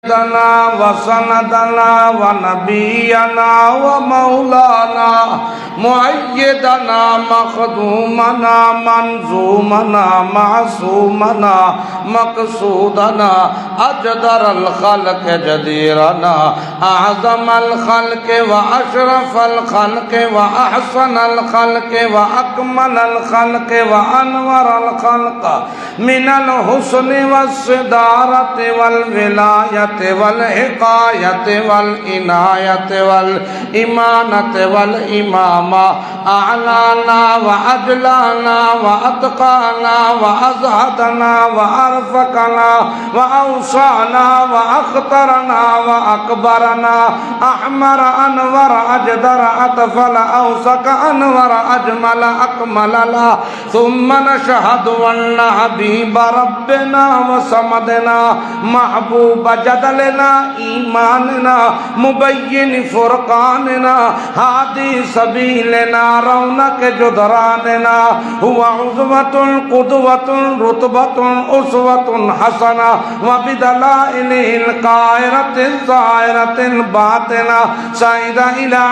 سيدنا وسندنا ونبينا ومولانا مؤيدنا مخدومنا منظومنا معصومنا مقصودنا أجدر الخلق جديرنا أعظم الخلق وأشرف الخلق وأحسن الخلق وأكمل الخلق وأنور الخلق من الحسن والصدارة والولاية والحقاية والعناية والإمانة والإمامة أعلانا وأجلانا وأتقانا وأزهدنا وأرفقنا وأوصانا وأخطرنا وأكبرنا أحمر أنور أجدر أطفل أوسك أنور أجمل أكمل لا ثم نشهد أن حبيب ربنا وصمدنا محبوب جدلنا إيماننا مبين فرقاننا هادي سبيلنا رونق جدراننا هو عزوة قدوة رتبة أسوة حسنة وبدلائله القاهرة الظاهرة الباطنة سيد إلى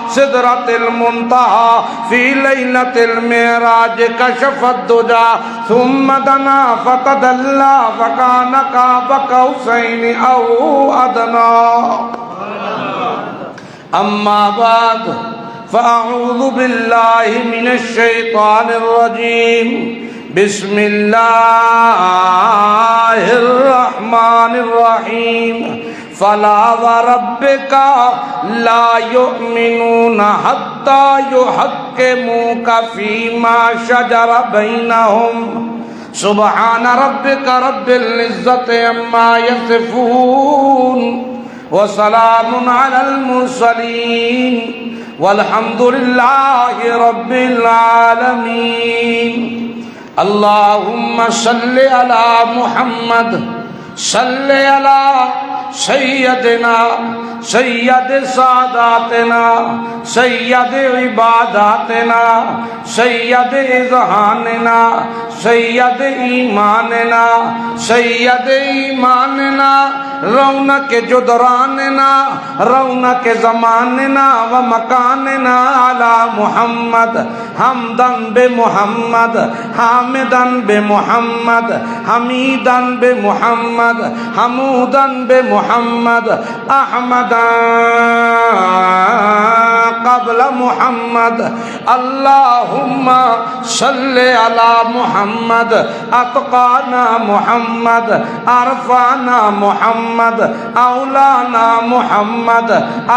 سدرة المنتهى في ليلة المعراج كشف الدجى ثم دنا فتدلى فكان قاب قوسين أو أدنى أما بعد فأعوذ بالله من الشيطان الرجيم بسم الله الرحمن الرحيم فلا وربك لا يؤمنون حتى يحكموك فيما شجر بينهم سبحان ربك رب العزة عما يصفون وسلام على المرسلين والحمد لله رب العالمين اللهم صل على محمد صل على سيدنا سيد ساداتنا سيد عباداتنا سيد اذهاننا سيد ایماننا سید ایماننا رونق جدراننا رونق زماننا ومکاننا على محمد حمدا بمحمد حامدا بمحمد حمیدا بمحمد حمودا بمحمد احمدا قبل محمد اللهم صل على محمد اتقانا محمد ارفعنا محمد اولانا محمد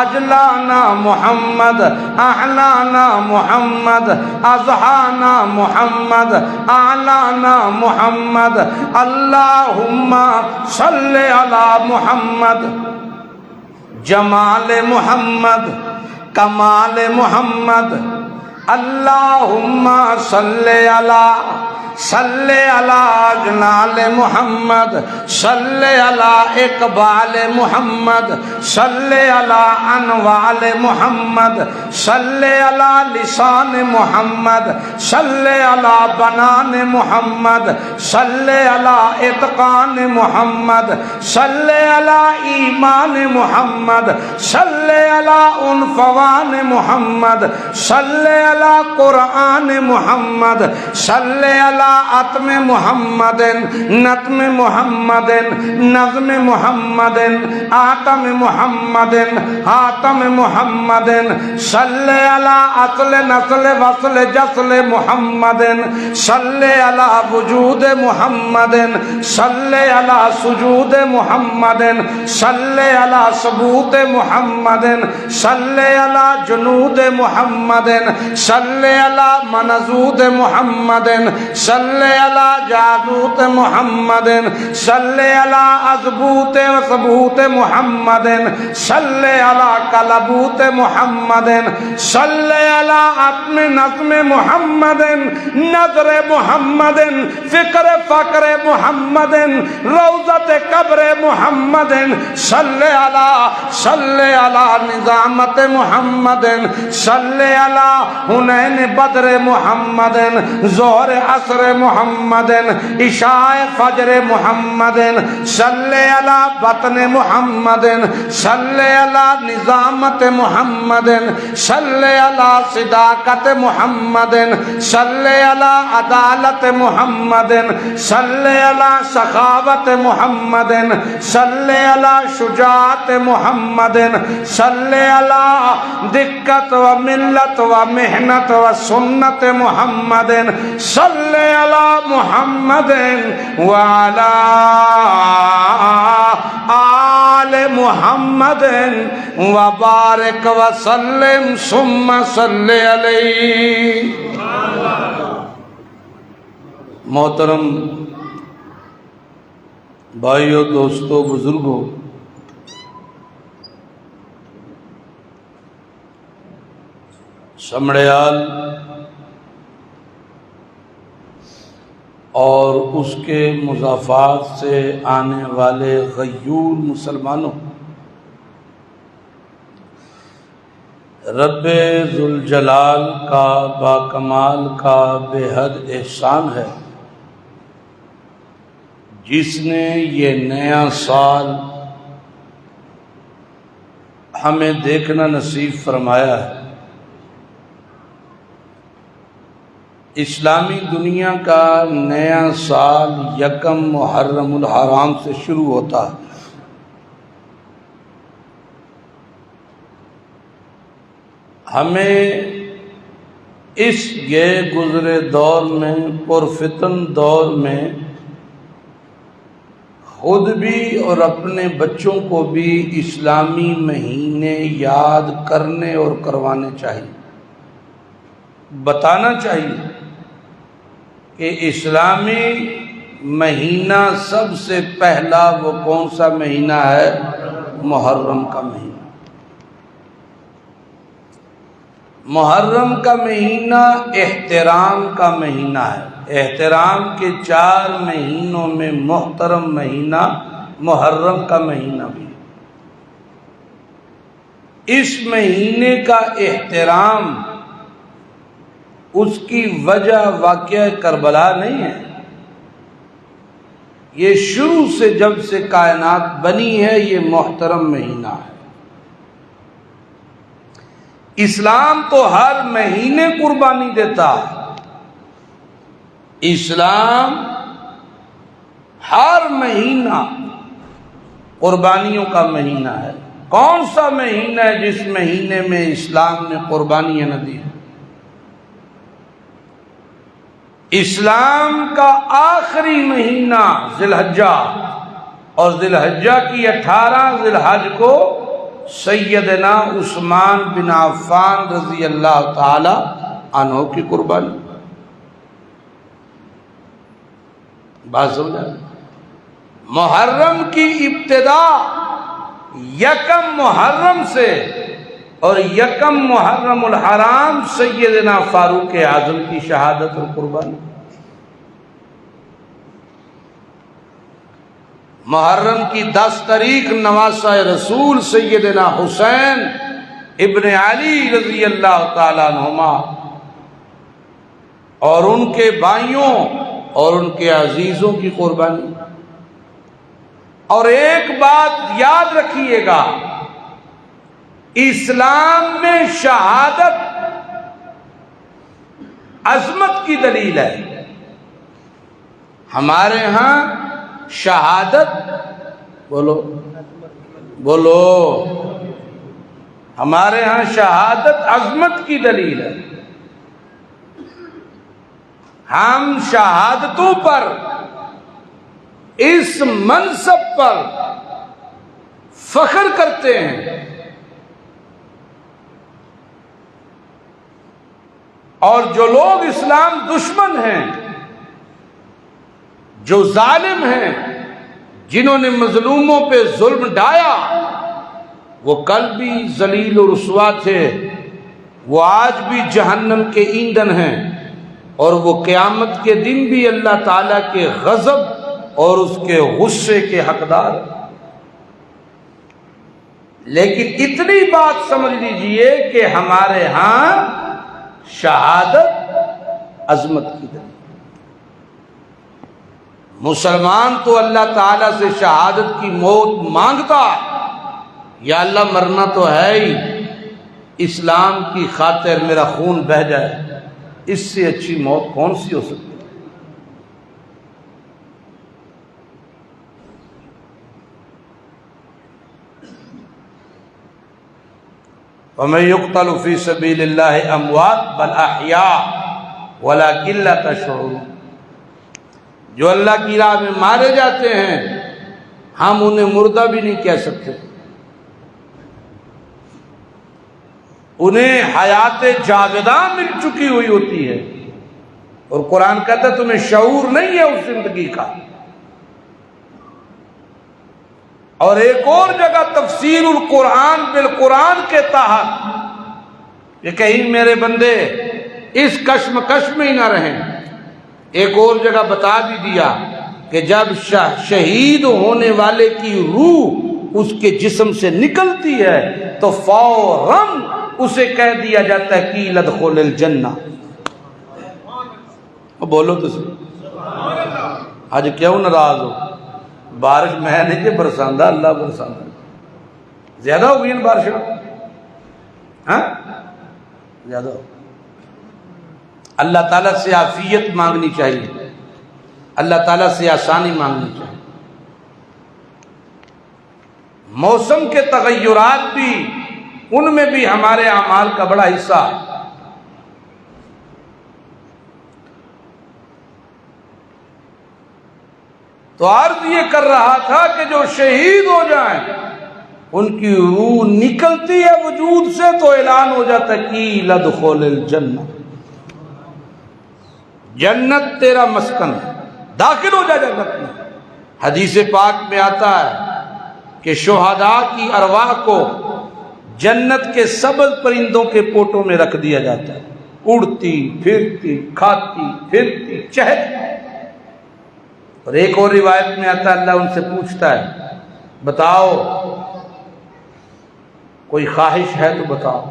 اجلانا محمد اعلانا محمد ازهانا محمد اعلانا محمد اللهم صل على محمد جمال محمد کمال محمد اللہم صلی علی جلال محمد صلی علی اقبال محمد صلی علی انوال محمد صلی علی لسان محمد صلی علی بنان محمد صلی علی اتقان محمد صلی علی ایمان محمد صلی علی عنفوان محمد صلی علی قرآن محمد صلی علی عتم محمد نتم محمد نظم محمد آتم محمد حاتم محمد صلی علی اصل نسل وصل جسل محمد صلی علی وجود محمد صلی علی سجود محمد صلی علی ثبوت محمد صلی علی جنود محمد صلی علی منزود محمد صلی علی جاذوت محمد صلی علی عذبوت و ثبوت محمد صلی علی کلبوت محمد صلی علی عتم نظم محمد نظر محمد فکر فقر محمد روضت قبر محمد صلی علی نظامت محمد صلی علی حنین بدر محمد ظہر عصر عصر محمد عشاء فجر محمد صلی علی بطن محمد صلی علی نظامت محمد صلی علی صداقت محمد صلی علی عدالت محمد صلی علی سخاوت محمد صلی علی شجاعت محمد صلی علی دقت و ملت و محنت و سنت محمد صلی علی محمد وعلی آل محمد وبارک وسلم ثم صلی علیہ۔ محترم بھائیو، دوستو، بزرگوں، سمڑیال اور اس کے مضافات سے آنے والے غیور مسلمانوں، رب ذوالجلال کا باکمال کا بے حد احسان ہے جس نے یہ نیا سال ہمیں دیکھنا نصیب فرمایا ہے۔ اسلامی دنیا کا نیا سال یکم محرم الحرام سے شروع ہوتا ہے۔ ہمیں اس گئے گزرے دور میں، پرفتن دور میں، خود بھی اور اپنے بچوں کو بھی اسلامی مہینے یاد کرنے اور کروانے چاہیے، بتانا چاہیے کہ اسلامی مہینہ سب سے پہلا وہ کون سا مہینہ ہے؟ محرم کا مہینہ۔ محرم کا مہینہ احترام کا مہینہ ہے۔ احترام کے 4 مہینوں میں محترم مہینہ محرم کا مہینہ بھی۔ اس مہینے کا احترام، اس کی وجہ واقعہ کربلا نہیں ہے، یہ شروع سے جب سے کائنات بنی ہے یہ محترم مہینہ ہے۔ اسلام تو ہر مہینے قربانی دیتا ہے، اسلام ہر مہینہ قربانیوں کا مہینہ ہے۔ کون سا مہینہ ہے جس مہینے میں اسلام نے قربانیاں نہ دی؟ اسلام کا آخری مہینہ ذی الحجہ، اور ذی الحجہ کی 18 ذی الحج کو سیدنا عثمان بن عفان رضی اللہ تعالی عنہ کی قربانی۔ بات سمجھا؟ محرم کی ابتدا یکم محرم سے، اور یکم محرم الحرام سیدنا فاروق اعظم کی شہادت اور قربانی۔ محرم کی 10 تاریخ نواسہ رسول سیدنا حسین ابن علی رضی اللہ تعالیٰ عنہما اور ان کے بھائیوں اور ان کے عزیزوں کی قربانی۔ اور ایک بات یاد رکھیے گا، اسلام میں شہادت عظمت کی دلیل ہے۔ ہمارے ہاں شہادت، بولو، ہمارے ہاں شہادت عظمت کی دلیل ہے۔ ہم شہادتوں پر، اس منصب پر فخر کرتے ہیں، اور جو لوگ اسلام دشمن ہیں، جو ظالم ہیں، جنہوں نے مظلوموں پہ ظلم ڈھایا، وہ کل بھی ذلیل و رسوا تھے، وہ آج بھی جہنم کے ایندھن ہیں، اور وہ قیامت کے دن بھی اللہ تعالیٰ کے غضب اور اس کے غصے کے حقدار۔ لیکن اتنی بات سمجھ لیجئے کہ ہمارے ہاں شہادت عظمت کی دلیل۔ مسلمان تو اللہ تعالیٰ سے شہادت کی موت مانگتا، یا اللہ مرنا تو ہے ہی، اسلام کی خاطر میرا خون بہہ جائے، اس سے اچھی موت کون سی ہو سکتی؟ وَمَن يُقْتَلُ فِي سَبِيلِ اللَّهِ أَمْوَاتٌ بَلْ أَحْيَاءٌ وَلَٰكِن لَّا تَشْعُرُونَ۔ جو اللہ کی راہ میں مارے جاتے ہیں ہم انہیں مردہ بھی نہیں کہہ سکتے، انہیں حیات جاوداں مل چکی ہوئی ہوتی ہے، اور قرآن کہتا ہے تمہیں شعور نہیں ہے اس زندگی کا۔ اور ایک اور جگہ تفسیر القرآن بالقرآن کے تحت کہ کہیں میرے بندے اس کشمکش میں ہی نہ رہیں، ایک اور جگہ بتا بھی دیا کہ جب شہید ہونے والے کی روح اس کے جسم سے نکلتی ہے تو فوراً اسے کہہ دیا جاتا ہے قیل ادخل الجنہ۔ بولو تو صحیح، آج کیوں ناراض ہو؟ بارش میں نہیں کہ برساندہ، اللہ برساندہ۔ زیادہ ہو گئی نا بارشیں؟ ہاں زیادہ ہو۔ اللہ تعالیٰ سے عافیت مانگنی چاہیے، اللہ تعالیٰ سے آسانی مانگنی چاہیے۔ موسم کے تغیرات بھی، ان میں بھی ہمارے اعمال کا بڑا حصہ ہے۔ تو عرض یہ کر رہا تھا کہ جو شہید ہو جائیں ان کی روح نکلتی ہے وجود سے تو اعلان ہو جاتا ہے قیل ادخل الجنہ، جنت تیرا مسکن ہے، داخل ہو جا جنت میں۔ حدیث پاک میں آتا ہے کہ شہداء کی ارواح کو جنت کے سبز پرندوں کے پوٹوں میں رکھ دیا جاتا ہے، اڑتی پھرتی کھاتی پھرتی چہکتی۔ اور ایک اور روایت میں آتا ہے اللہ ان سے پوچھتا ہے بتاؤ کوئی خواہش ہے تو بتاؤ۔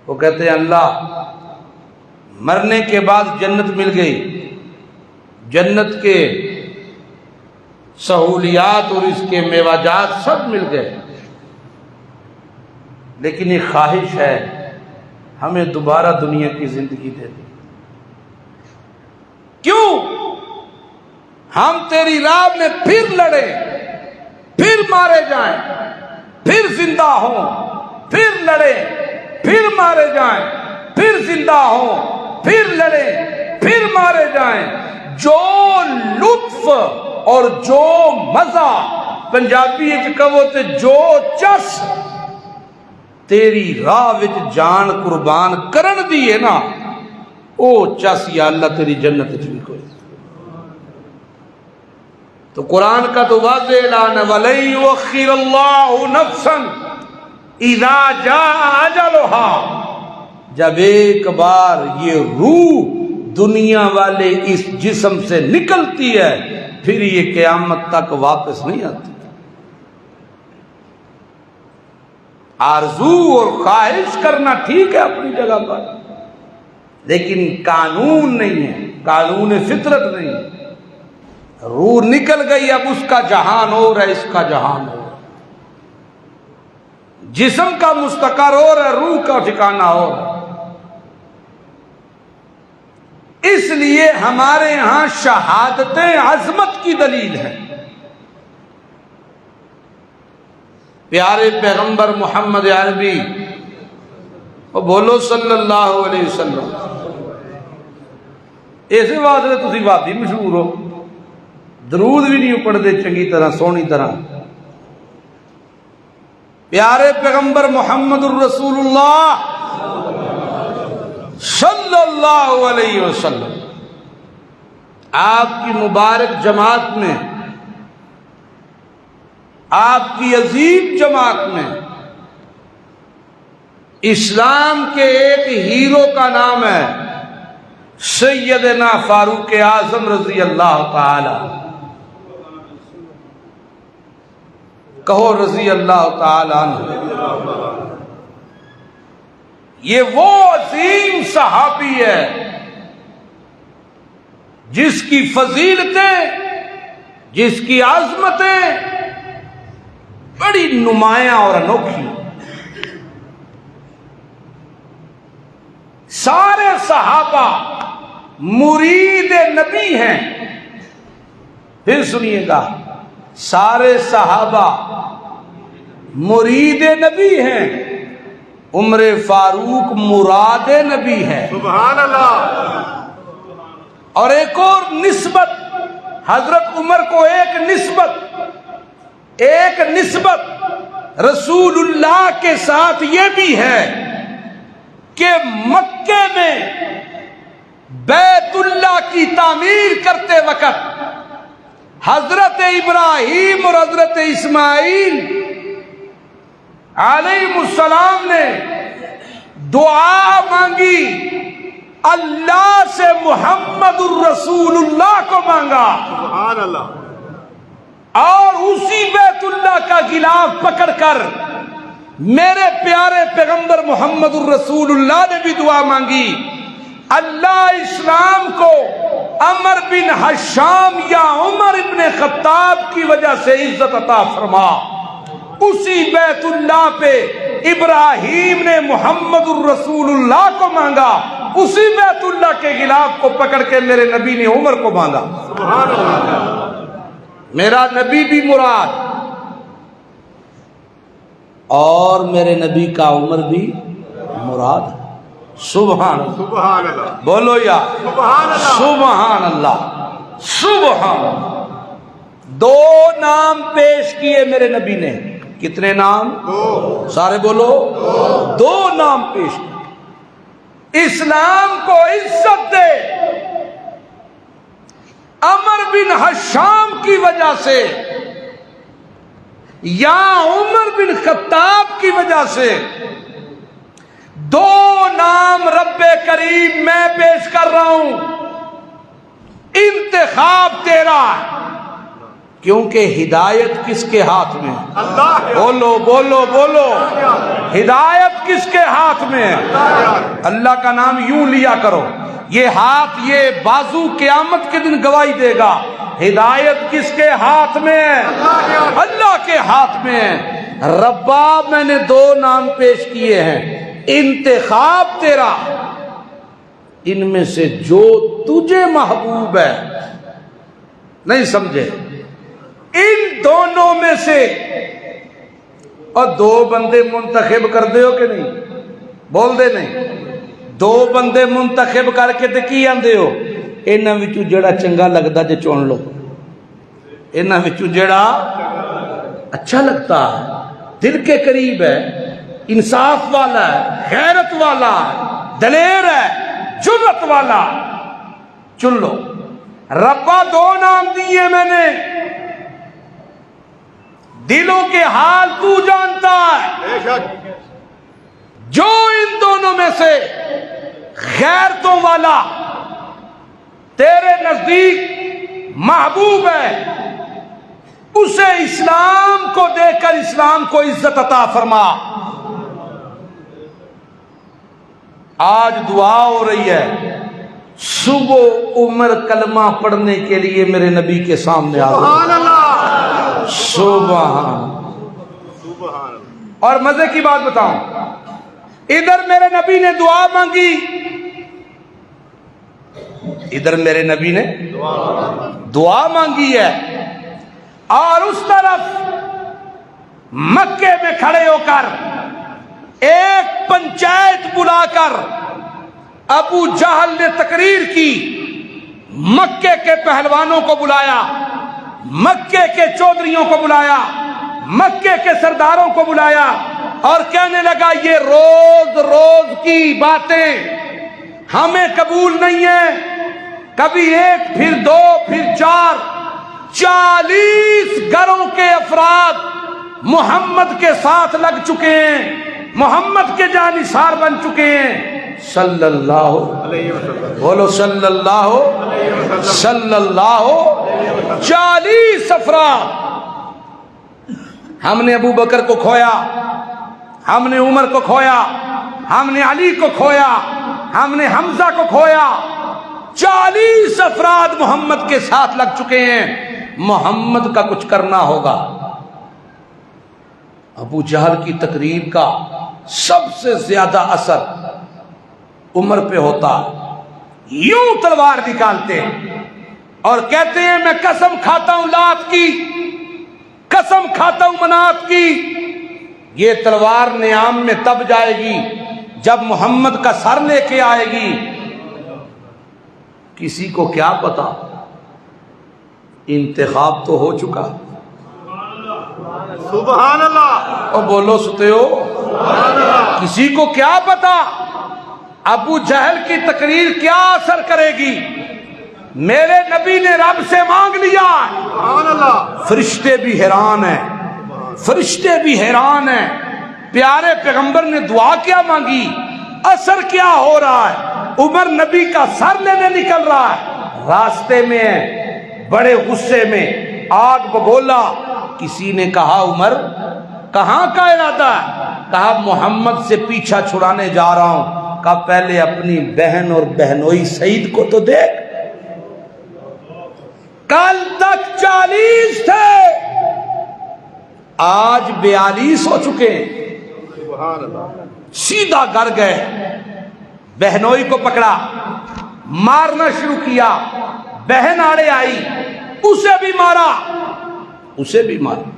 وہ کہتے ہیں اللہ مرنے کے بعد جنت مل گئی، جنت کے سہولیات اور اس کے میوہ جات سب مل گئے، لیکن یہ خواہش ہے ہمیں دوبارہ دنیا کی زندگی دے دی۔ کیوں؟ ہم تیری راہ میں پھر لڑیں، پھر مارے جائیں، پھر زندہ ہوں، پھر لڑیں، پھر مارے جائیں، پھر زندہ ہوں، پھر لڑیں، پھر مارے جائیں۔ جو لطف اور جو مزہ، پنجابی کہو تے جو چس تیری راہ وچ جان قربان کرن دی ہے نا، او چس یا اللہ تیری جنت وچ بھی کوئی۔ تو قرآن کا تو واضح اعلان ہے وَلَن يُؤَخِّرَ اللَّهُ نَفْسًا إِذَا جَاءَ أَجَلُهَا، جب ایک بار یہ روح دنیا والے اس جسم سے نکلتی ہے پھر یہ قیامت تک واپس نہیں آتی۔ آرزو اور خواہش کرنا ٹھیک ہے اپنی جگہ پر، لیکن قانون نہیں ہے، قانون فطرت نہیں ہے۔ روح نکل گئی، اب اس کا جہان اور ہے، اس کا جہان اور ہے، جسم کا مستقر اور ہے، روح کا ٹھکانہ اور ہے۔ اس لیے ہمارے ہاں شہادتیں عظمت کی دلیل ہیں۔ پیارے پیغمبر محمد عربی بولو صلی اللہ علیہ وسلم، اسی واسطے تسی بھابی مشہور ہو، درود بھی نہیں پڑھتے چنگی طرح سونی طرح۔ پیارے پیغمبر محمد الرسول اللہ صلی اللہ علیہ وسلم، آپ کی مبارک جماعت میں، آپ کی عظیم جماعت میں اسلام کے ایک ہیرو کا نام ہے سیدنا فاروق اعظم رضی اللہ تعالی، کہو رضی اللہ تعالی عنہ۔ یہ وہ عظیم صحابی ہے جس کی فضیلتیں جس کی عظمتیں بڑی نمایاں اور انوکھی، سارے صحابہ مرید نبی ہیں. پھر سنیے گا، سارے صحابہ مرید نبی ہیں، عمر فاروق مراد نبی ہے. سبحان اللہ. اور ایک اور نسبت حضرت عمر کو، ایک نسبت رسول اللہ کے ساتھ یہ بھی ہے کہ مکے میں بیت اللہ کی تعمیر کرتے وقت حضرت ابراہیم اور حضرت اسماعیل علیہ السلام نے دعا مانگی، اللہ سے محمد الرسول اللہ کو مانگا، سبحان اللہ. اور اسی بیت اللہ کا غلاف پکڑ کر میرے پیارے پیغمبر محمد الرسول اللہ نے بھی دعا مانگی، اللہ اسلام کو عمر بن حشام یا عمر بن خطاب کی وجہ سے عزت عطا فرما. اسی بیت اللہ پہ ابراہیم نے محمد الرسول اللہ کو مانگا، اسی بیت اللہ کے غلاف کو پکڑ کے میرے نبی نے عمر کو مانگا. سبحان اللہ. میرا نبی بھی مراد اور میرے نبی کا عمر بھی مراد. سبحان اللہ. سبحان اللہ. بولو یا سبحان اللہ. سبحان اللہ. سبحان اللہ. دو نام پیش کیے میرے نبی نے. کتنے نام؟ دو. سارے بولو. دو نام پیش کیے. اسلام کو عزت دے عمر بن حشام کی وجہ سے یا عمر بن خطاب کی وجہ سے. دو نام رب کریم میں پیش کر رہا ہوں، انتخاب تیرا ہے، کیونکہ ہدایت کس کے ہاتھ میں ہے؟ اللہ. بولو بولو بولو. ہدایت کس کے ہاتھ میں ہے؟ اللہ کا نام یوں لیا کرو. یہ ہاتھ، یہ بازو قیامت کے دن گواہی دے گا. ہدایت کس کے ہاتھ میں ہے؟ اللہ کے ہاتھ میں ہے. ربا میں نے دو نام پیش کیے ہیں، انتخاب تیرا، ان میں سے جو تجھے محبوب ہے. نہیں سمجھے؟ ان دونوں میں سے. اور دو بندے منتخب کر دے ہو کہ نہیں؟ بول دے نہیں. دو بندے منتخب کر کے تے کی آندے ہو؟ انہاں وچوں جڑا چنگا لگدا جے چن لو. انہاں وچوں جڑا اچھا لگتا ہے، دل کے قریب ہے، انصاف والا ہے، غیرت والا ہے، دلیر ہے، جرأت والا، چن لو. ربا دو نام دیے میں نے، دلوں کے حال تو جانتا ہے. بے شک. جو ان دونوں میں سے غیرتوں والا تیرے نزدیک محبوب ہے، اسے اسلام کو دے کر اسلام کو عزت عطا فرما. آج دعا ہو رہی ہے، صبح عمر کلمہ پڑھنے کے لیے میرے نبی کے سامنے آ سبحان گئے. اللہ. سبحان. سبحان اللہ. اور مزے کی بات بتاؤں، ادھر میرے نبی نے دعا مانگی، ادھر میرے نبی نے دعا مانگی ہے، اور اس طرف مکے میں کھڑے ہو کر ایک پنچایت بلا کر ابو جہل نے تقریر کی. مکے کے پہلوانوں کو بلایا، مکے کے چودھریوں کو بلایا، مکے کے سرداروں کو بلایا، اور کہنے لگا یہ روز روز کی باتیں ہمیں قبول نہیں ہیں. کبھی ایک، پھر دو، پھر چار، 40 گھروں کے افراد محمد کے ساتھ لگ چکے ہیں، محمد کے جانثار بن چکے ہیں. صلی اللہ علیہ وسلم. بولو صلی اللہ صلی اللہ. 40 افراد. ہم نے ابو بکر کو کھویا، ہم نے عمر کو کھویا، ہم نے علی کو کھویا، ہم نے حمزہ کو کھویا. 40 افراد محمد کے ساتھ لگ چکے ہیں. محمد کا کچھ کرنا ہوگا۔ ابو جہل کی تقریر کا سب سے زیادہ اثر عمر پہ ہوتا، یوں تلوار نکالتے اور کہتے ہیں میں قسم کھاتا ہوں لات کی، قسم کھاتا ہوں منات کی، یہ تلوار نیام میں تب جائے گی جب محمد کا سر لے کے آئے گی۔ کسی کو کیا پتا، انتخاب تو ہو چکا۔ سبحان اللہ، اور بولو ستے ہو، کسی کو کیا پتا ابو جہل کی تقریر کیا اثر کرے گی۔ میرے نبی نے رب سے مانگ لیا، سبحان اللہ، فرشتے بھی حیران ہیں، فرشتے بھی حیران ہیں۔ پیارے پیغمبر نے دعا کیا مانگی، اثر کیا ہو رہا ہے؟ عمر نبی کا سر لینے نکل رہا ہے، راستے میں ہے، بڑے غصے میں، آگ بگولا۔ کسی نے کہا عمر کہاں کا ارادہ ہے؟ کہا محمد سے پیچھا چھڑانے جا رہا ہوں۔ کہا پہلے اپنی بہن اور بہنوئی سعید کو تو دیکھ، کل تک 40 تھے آج 42 ہو چکے ہیں۔ سبحان اللہ، سیدھا گھر گئے، بہنوئی کو پکڑا، مارنا شروع کیا، بہن آڑے آئی، اسے بھی مارا، اسے بھی مارا۔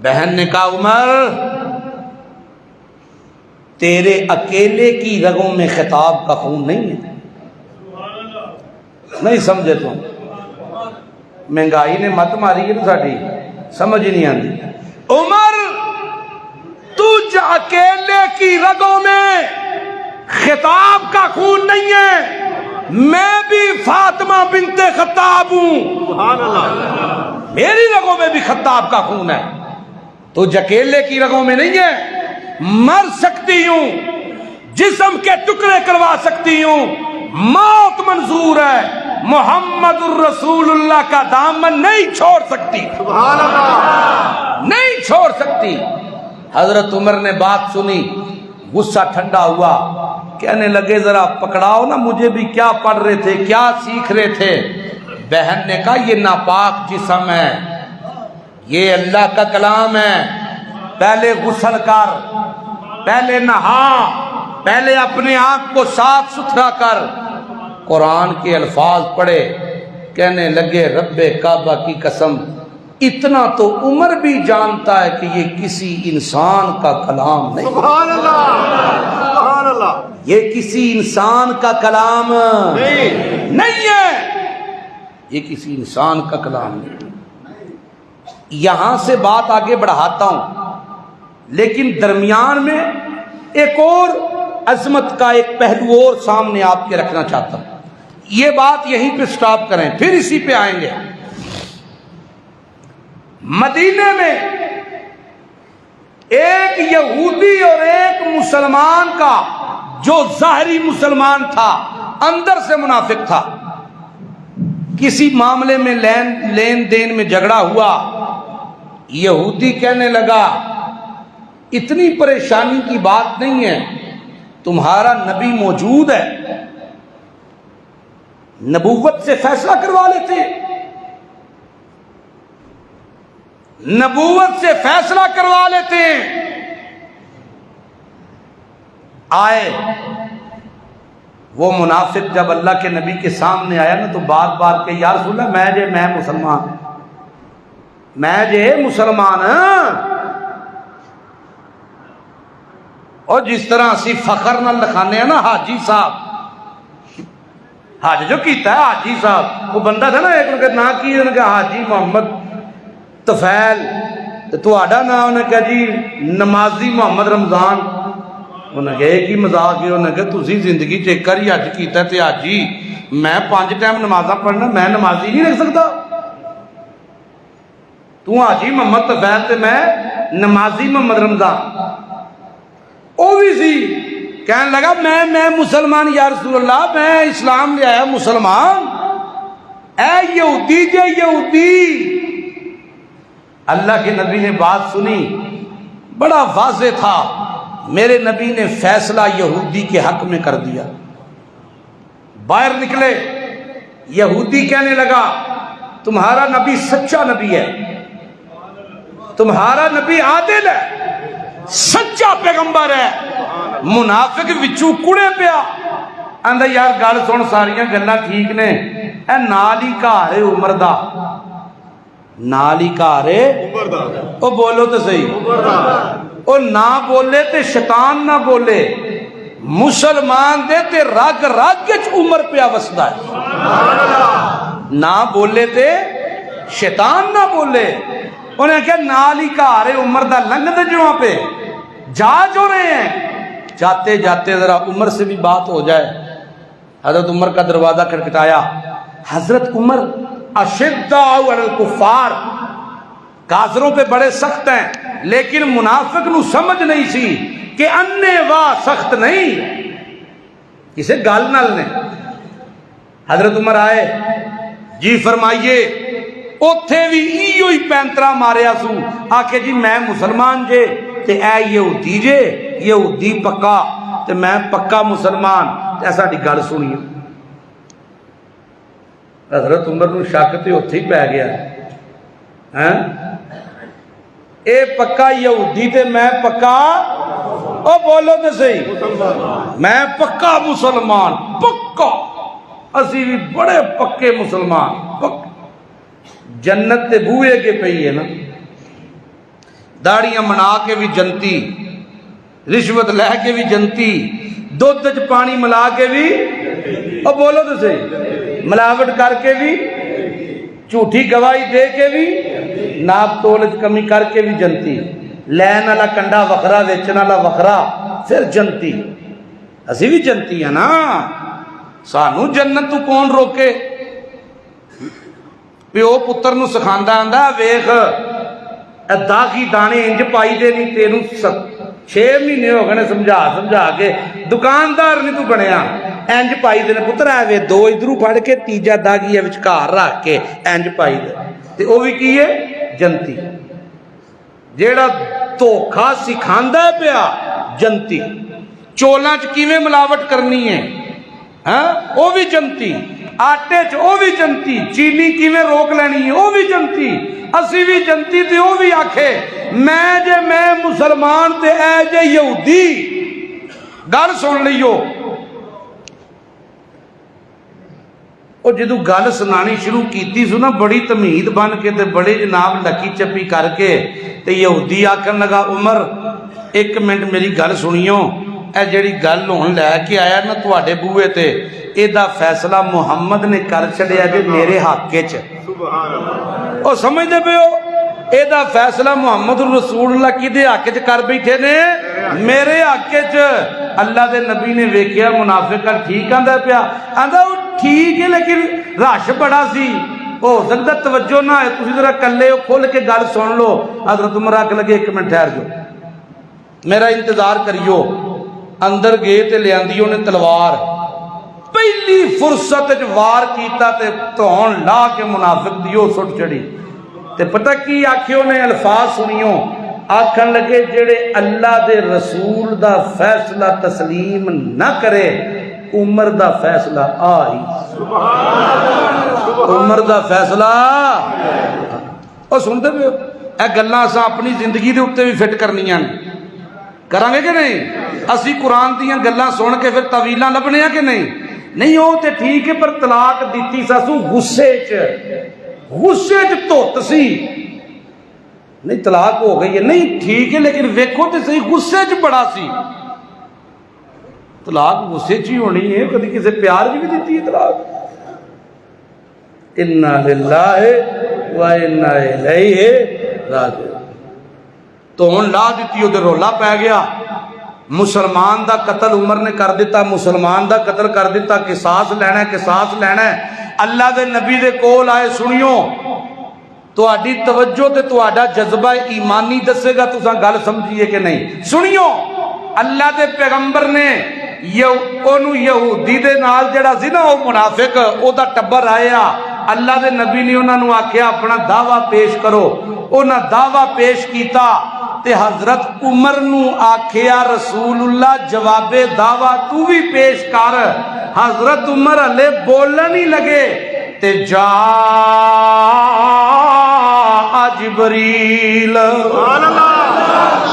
بہن نے کہا عمر تیرے اکیلے کی رگوں میں خطاب کا خون نہیں ہے۔ نہیں سمجھے تم، مہنگائی نے مت ماری ہے نا ساڑی، سمجھ نہیں آتی۔ عمر تجھ اکیلے کی رگوں میں خطاب کا خون نہیں ہے، میں بھی فاطمہ بنت خطاب ہوں، سبحان اللہ، میری رگوں میں بھی خطاب کا خون ہے، تجھ اکیلے کی رگوں میں نہیں ہے۔ مر سکتی ہوں، جسم کے ٹکڑے کروا سکتی ہوں، موت منظور ہے، محمد الرسول اللہ کا دامن نہیں چھوڑ سکتی، سبحان اللہ، نہیں چھوڑ سکتی۔ حضرت عمر نے بات سنی، غصہ ٹھنڈا ہوا، کہنے لگے ذرا پکڑاؤ نا مجھے بھی، کیا پڑھ رہے تھے، کیا سیکھ رہے تھے؟ بہن نے کہا یہ ناپاک جسم ہے، یہ اللہ کا کلام ہے، پہلے غسل کر، پہلے نہا، پہلے اپنے آپ کو صاف ستھرا کر، قرآن کے الفاظ پڑھے۔ کہنے لگے رب کعبہ کی قسم، اتنا تو عمر بھی جانتا ہے کہ یہ کسی انسان کا کلام نہیں، سبحان اللہ، سبحان اللہ، یہ کسی انسان کا کلام نہیں ہے، یہ کسی انسان کا کلام نہیں۔ یہاں سے بات آگے بڑھاتا ہوں، لیکن درمیان میں ایک اور عظمت کا ایک پہلو اور سامنے آپ کے رکھنا چاہتا ہوں۔ یہ بات یہیں پہ سٹاپ کریں، پھر اسی پہ آئیں گے۔ مدینے میں ایک یہودی اور ایک مسلمان کا، جو ظاہری مسلمان تھا اندر سے منافق تھا، کسی معاملے میں لین دین میں جھگڑا ہوا۔ یہودی کہنے لگا اتنی پریشانی کی بات نہیں ہے، تمہارا نبی موجود ہے، نبوت سے فیصلہ کروا لیتے، نبوت سے فیصلہ کروا لیتے ہیں۔ آئے وہ منافق، جب اللہ کے نبی کے سامنے آیا نا تو بات بات کہ یا رسول اللہ میں مسلمان، میں مسلمان ہاں، اور جس طرح اسی فخر نہ لکھانے ہیں نا حاجی صاحب، حج جو کیتا ہے حاجی صاحب، وہ بندہ تھا نا ایک نے نہ کی، انہوں نے کہا حاجی محمد طفیل، تو آڈا نا انہوں نے کہا جی نمازی محمد رمضان، انہوں نے کہا ایک ہی مذاق ہے، انہوں نے کہا تسی زندگی چیکر ہی حج کیتا ہے تے حاجی میں 5 ٹائم نمازاں پڑھنا، میں نمازی نہیں رکھ سکتا، تو حاجی محمد طفیل تے میں نمازی محمد رمضان۔ او بھی سی کہنے لگا میں مسلمان یا رسول اللہ، میں اسلام لے آیا مسلمان۔ اے یہودی جے یہودی، اللہ کے نبی نے بات سنی، بڑا واضح تھا، میرے نبی نے فیصلہ یہودی کے حق میں کر دیا۔ باہر نکلے، یہودی کہنے لگا تمہارا نبی سچا نبی ہے، تمہارا نبی عادل ہے، سچا پیغمبر ہے۔ منافق وچوں کڑے پیا، آندا یار گل سن، ساریاں گلاں ٹھیک نے، اے نال ہی گھر ہے عمر دا، نال ہی گھر ہے عمر دا، او بولو تے صحیح، عمر دا، او نہ بولے تے شیطان نہ بولے، مسلمان دے تے رگ رگ وچ عمر پیا وسدا ہے، سبحان اللہ، نہ بولے تے شیطان نہ بولے۔ انہیں کہا نال ہی گھر ہے عمر دا، لنگ دے جو پہ جا جو رہے ہیں، جاتے جاتے ذرا عمر سے بھی بات ہو جائے۔ حضرت عمر کا دروازہ کھٹکھٹایا، حضرت عمر اشداء علی الکفار، کافروں پہ بڑے سخت ہیں، لیکن منافق نو سمجھ نہیں سی کہ انے واہ سخت نہیں، اسے گال نال نے۔ حضرت عمر آئے، جی فرمائیے، اوتھے بھی ایو ہی پینترا ماریا سو، آکے جی میں مسلمان جے تے اے یہودی جے، یہودی پکا تے میں پکا مسلمان، ایسا دی گل سنیے۔ حضرت عمر نو شک تے اوتھے ہی پی گیا، ہیں اے پکا یہودی تے میں پکا، او بولو تے صحیح، میں پکا مسلمان، پکا، اسی بھی بڑے پکے مسلمان، پکا۔ جنت تے بوئے کے پئی ہے نا، داڑیاں منا کے بھی جنتی، رشوت لے کے بھی جنتی، دودھ وچ پانی ملا کے بھی، او بولو تو صحیح، ملاوٹ کر کے بھی، جھوٹی گواہی دے کے بھی، ناپ تول وچ کمی کر کے بھی جنتی، لین والا کنڈا وکھرا ویچن والا وکھرا، پھر جنتی۔ اسی بھی جنتی ہیں نا، سانو جنت تو کون روکے؟ پیو پتر نو سکھاندا آندا ویکھ داغی دانے انج پائی دے نہیں، تینوں 6 مہینے ہو گئے سمجھا سمجھا کے، دکاندار نہیں تو بنیا، انج پائی دے پتر آوے دو ادھروں پھڑ کے تیجا داغی ہے وچکار رکھ کے انج پائی دے، تے او وی کی ہے جنتی۔ جیڑا دھوکھا سکھاندا پیا جنتی، چولاں چ کیویں ملاوٹ کرنی ہے ہاں او بھی جنتی، آٹے چ او بھی جنتی، چینی کیویں روک لینی ہے او بھی جنتی، اسی بھی جنتی تے او بھی آکھے میں مسلمان تے اے جے یہودی۔ گل سن لیو، او جدو گل سنانی شروع کیتی سو نا بڑی تمہید بن کے تے بڑے جناب لکی چپی کر کے تے یہودی آکھن لگا عمر 1 منٹ میری گل سنیو، اے جڑی گل ہن لے کے آیا نا تواڈے بوئے تے اے دا فیصلہ محمد نے کر چھڑیا جے میرے حق وچ، سبحان اللہ، او سمجھدے پے ہو؟ اے دا فیصلہ محمد رسول اللہ کدے حق وچ کر بیٹھے نے؟ میرے حق وچ۔ اللہ دے نبی نے ویکھیا منافق ٹھیک آندا پیا، آندا او ٹھیک ہے لیکن رش بڑا سی، ہو سکتا توجہ نہ ہے، تسی ذرا کلے ہو کھول کے گل سن لو۔ حضرت عمر آکھن لگے 1 منٹ ٹھہر جاؤ، میرا انتظار کریو۔ اندر گئے تے لیاندی نے تلوار، پہلی فرصت وار کیتا تے تون لا کے منافق دیو سٹ چڑی تے پتہ کی آکھیوں نے الفاظ سنیوں، آکھن لگے جڑے اللہ دے رسول دا فیصلہ تسلیم نہ کرے عمر دا فیصلہ آئی، عمر دا فیصلہ۔ اور سنتے پہ اے گلاں اساں اپنی زندگی دے اوتے بھی فٹ کرنیاں کریں گے کہ نہیں؟ اسی قرآن دیاں گلاں سن کے پھر طویلاں لبنے ہیں کہ نہیں؟ نہیں ہو تے ٹھیک ہے، پر طلاق دیتی ساسو غصے چ دھت سی، نہیں طلاق ہو گئی ہے، نہیں ٹھیک ہے لیکن ویکھو تے صحیح غصے چ بڑا سی، طلاق غصے چ ہی ہونی ہے، کدی کسی پیار چ بھی دیتی ہے طلاق۔ انا للہ و انا الیہ راجعون، تو ہن لا دیتی وہ رولا پی گیا، مسلمان دا قتل عمر نے کر دیتا، مسلمان دا قتل کر دیتا، قصاص لینا ہے قصاص لینا ہے۔ اللہ دے نبی دے کول آئے، سنیو تہاڈی توجہ تے تہاڈا جذبہ ایمانی دسے گا تساں گل سمجھیے کہ نہیں۔ سنیو اللہ دے پیغمبر نے یہودی دے نال جڑا سی نا وہ منافق او دا ٹبر آیا، اللہ دے نبی نے انہاں نو آکھیا اپنا دعویٰ پیش کرو، انہاں دعویٰ پیش کیتا تے حضرت عمر نو آکھیا رسول اللہ جواب دعویٰ تو بھی پیش کر۔ حضرت عمر ہلے بولن ہی لگے تے جا جبریل سبحان اللہ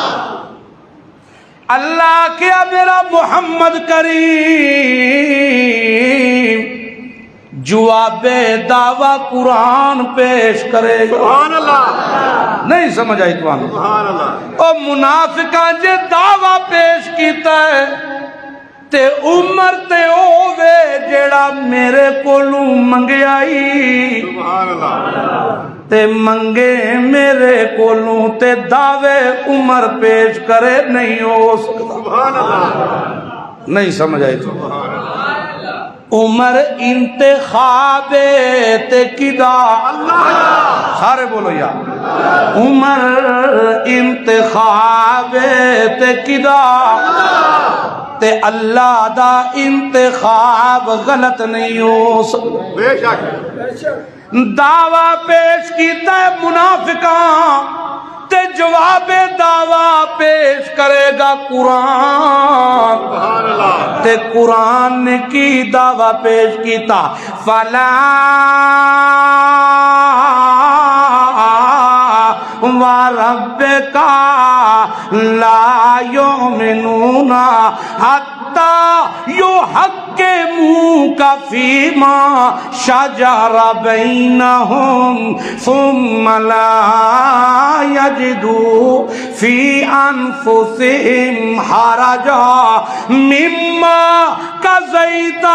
اللہ کیا میرا محمد کریم جواب دعویٰ قرآن پیش کرے گا سبحان اللہ نہیں سمجھ آئی تو سبحان اللہ او منافقاں جے دعویٰ پیش کیتا ہے تے عمر تے ہووے جیڑا میرے کولوں منگیائی سبحان اللہ تے منگے میرے کولوں تے دعوے عمر پیش کرے نہیں ہو سکتا سبحان اللہ نہیں سمجھ آئی تو سبحان اللہ عمر انتخاب تے کدا سارے بولو یا عمر انتخاب تے کدا تے اللہ دا انتخاب غلط نہیں ہو سکتا بے شک دعویٰ پیش کیتا ہے منافقاں تے جواب دعویٰ پیش کرے گا قرآن سبحان اللہ تے قرآن نے کی دعویٰ پیش کیتا فلا وربک لا یؤمنون حتی یحکموک فیما شجر بینہم ثم لا یجدوا فی انفسہم حرجا مما قضیت